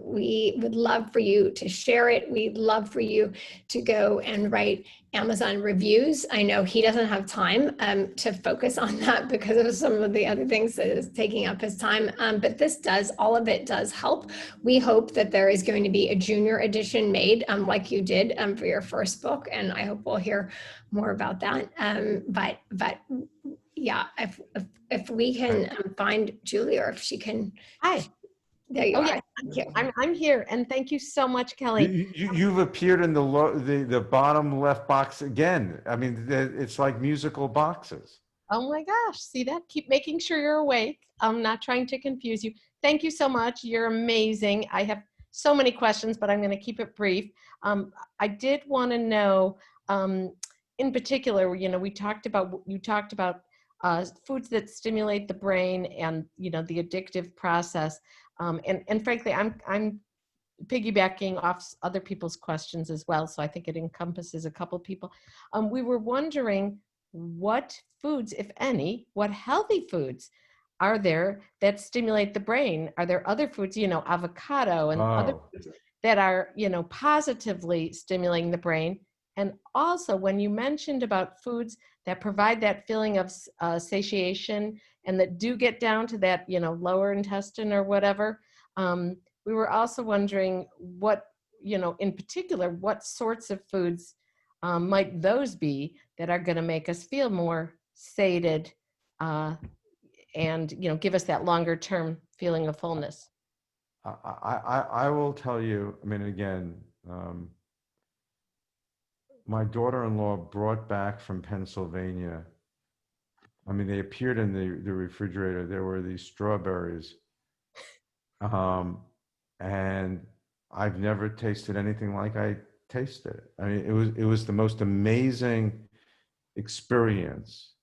we would love for you to share it. We'd love for you to go and write Amazon reviews. I know he doesn't have time to focus on that because of some of the other things that is taking up his time. But all of it does help. We hope that there is going to be a junior edition made like you did for your first book. And I hope we'll hear more about that. But yeah, if we can find Julie or if she can. Hi. There you are. Yeah. Thank you. I'm here, and thank you so much, Kelly. You've appeared in the bottom left box again. I mean, it's like musical boxes. Oh my gosh, see that? Keep making sure you're awake. I'm not trying to confuse you. Thank you so much. You're amazing. I have so many questions, but I'm going to keep it brief. I did want to know, in particular, you talked about foods that stimulate the brain and the addictive process. And frankly, I'm piggybacking off other people's questions as well. So I think it encompasses a couple people. We were wondering what foods, if any, what healthy foods are there that stimulate the brain? Are there other foods, avocado and other foods that are, positively stimulating the brain? And also when you mentioned about foods that provide that feeling of satiation and that do get down to that, lower intestine or whatever, we were also wondering what, in particular, what sorts of foods might those be that are going to make us feel more sated and, give us that longer term feeling of fullness? I will tell you, I mean, again, my daughter-in-law brought back from Pennsylvania, I mean, they appeared in the refrigerator. There were these strawberries. And I've never tasted anything like I tasted it. I mean, it was the most amazing experience.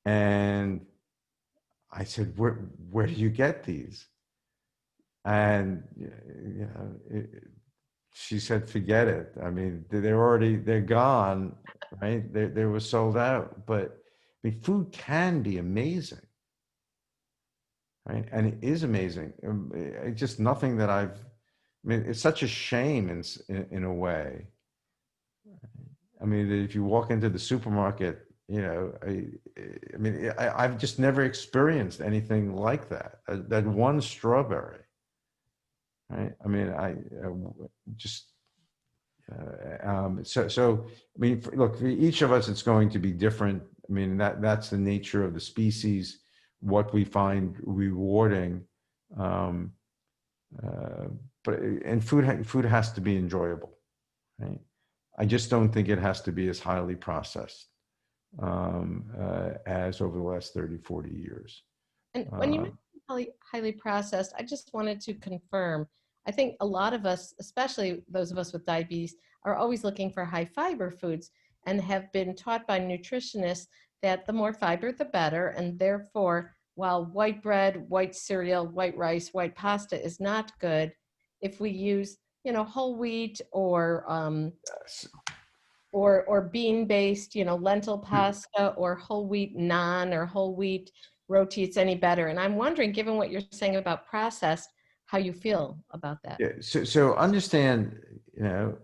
And I said, where do you get these? And she said, forget it. I mean, they're gone, right? They were sold out. But I mean, food can be amazing. Right. And it is amazing. It's just nothing that I mean, it's such a shame in a way. I mean, if you walk into the supermarket, I mean, I've just never experienced anything like that. That one strawberry. Right. I mean, so I mean, look, for each of us, it's going to be different. I mean, that's the nature of the species. What we find rewarding, but food has to be enjoyable, right? I just don't think it has to be as highly processed as over the last 30, 40 years. And when you mentioned highly processed, I just wanted to confirm. I think a lot of us, especially those of us with diabetes, are always looking for high fiber foods and have been taught by nutritionists that the more fiber, the better. And therefore, while white bread, white cereal, white rice, white pasta is not good, if we use, whole wheat or or bean-based, lentil pasta or whole wheat naan or whole wheat roti, it's any better. And I'm wondering, given what you're saying about processed, how you feel about that. Yeah, so understand, you know,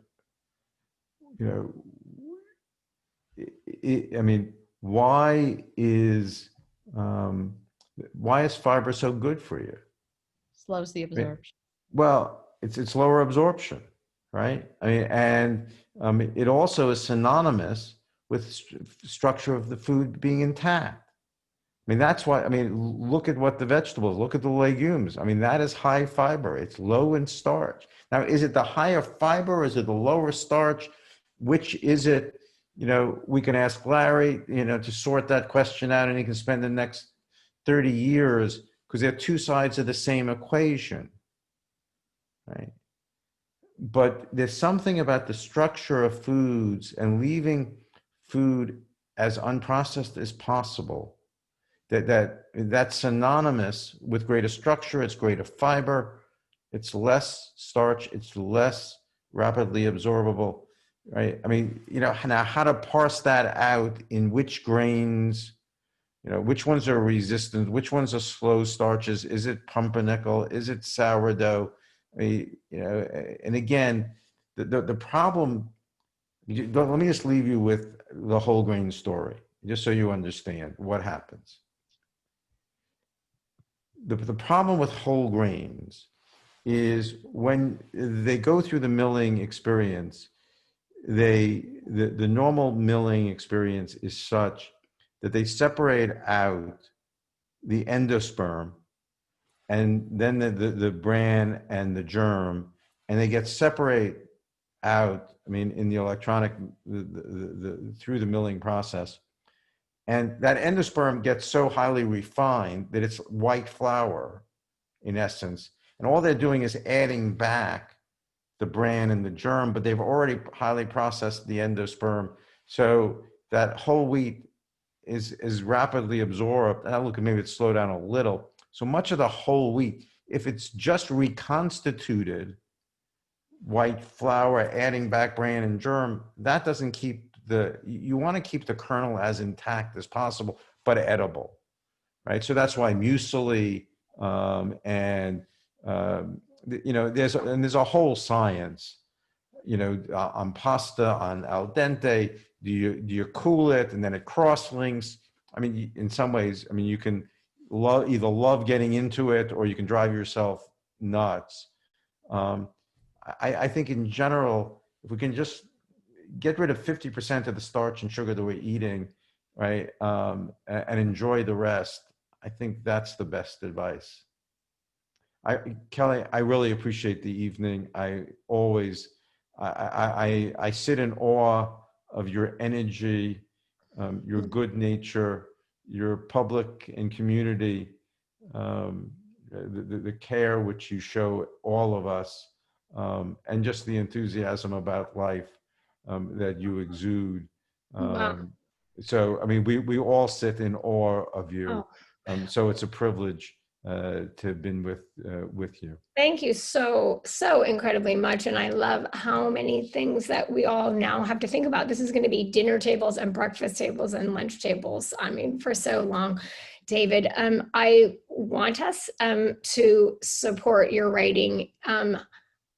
I mean, why is fiber so good for you? Slows the absorption. Well, it's lower absorption, right? I mean, and it also is synonymous with structure of the food being intact. I mean, that's why, I mean, look at what the vegetables, look at the legumes. I mean, that is high fiber. It's low in starch. Now, is it the higher fiber or is it the lower starch? Which is it? We can ask Larry, to sort that question out, and he can spend the next 30 years because they're two sides of the same equation, right? But there's something about the structure of foods and leaving food as unprocessed as possible that's synonymous with greater structure, it's greater fiber, it's less starch, it's less rapidly absorbable, right? I mean, now how to parse that out in which grains, which ones are resistant, which ones are slow starches, is it pumpernickel, is it sourdough? I mean, and again, the problem, let me just leave you with the whole grain story, just so you understand what happens. The problem with whole grains is when they go through the milling experience, the normal milling experience is such that they separate out the endosperm and then the bran and the germ, and they get separate out, I mean, in the electronic, through the milling process. And that endosperm gets so highly refined that it's white flour, in essence. And all they're doing is adding back the bran and the germ, but they've already highly processed the endosperm. So that whole wheat is rapidly absorbed. Now look, maybe it's slowed down a little. So much of the whole wheat, if it's just reconstituted white flour, adding back bran and germ, that doesn't keep you want to keep the kernel as intact as possible, but edible, right? So that's why muesli there's a whole science, on pasta, on al dente. Do you cool it and then it cross-links? I mean, in some ways, I mean, you can either love getting into it or you can drive yourself nuts. I think in general, if we can just get rid of 50% of the starch and sugar that we're eating, right, and enjoy the rest, I think that's the best advice. Kelly, I really appreciate the evening. I sit in awe of your energy, your good nature, your public and community, the care which you show all of us, and just the enthusiasm about life that you exude. So, I mean, we all sit in awe of you. So it's a privilege to have been with you. Thank you so incredibly much. And I love how many things that we all now have to think about. This is going to be dinner tables and breakfast tables and lunch tables, I mean, for so long. David, I want us to support your writing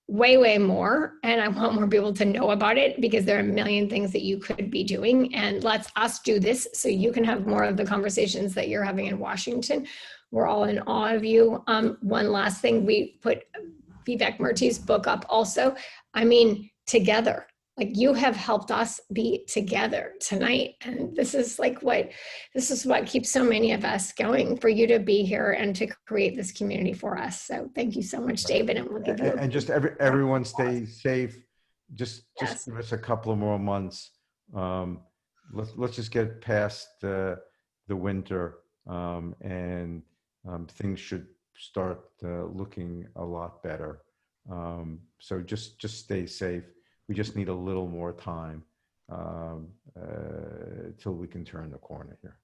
way more, and I want more people to know about it because there are a million things that you could be doing, and let's us do this so you can have more of the conversations that you're having in Washington. We're all in awe of you. One last thing, we put Vivek Murthy's book up also. I mean, together, like you have helped us be together tonight. And this is what keeps so many of us going, for you to be here and to create this community for us. So thank you so much, David. And we'll give you and just everyone stay safe. Just give us a couple of more months. Let's just get past the winter, and things should start looking a lot better. So just stay safe. We just need a little more time till we can turn the corner here.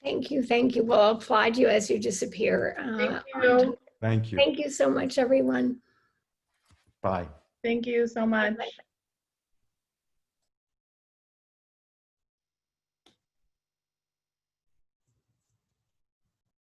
Thank you. We'll applaud you as you disappear. Thank you. Thank you. Thank you so much, everyone. Bye. Thank you so much.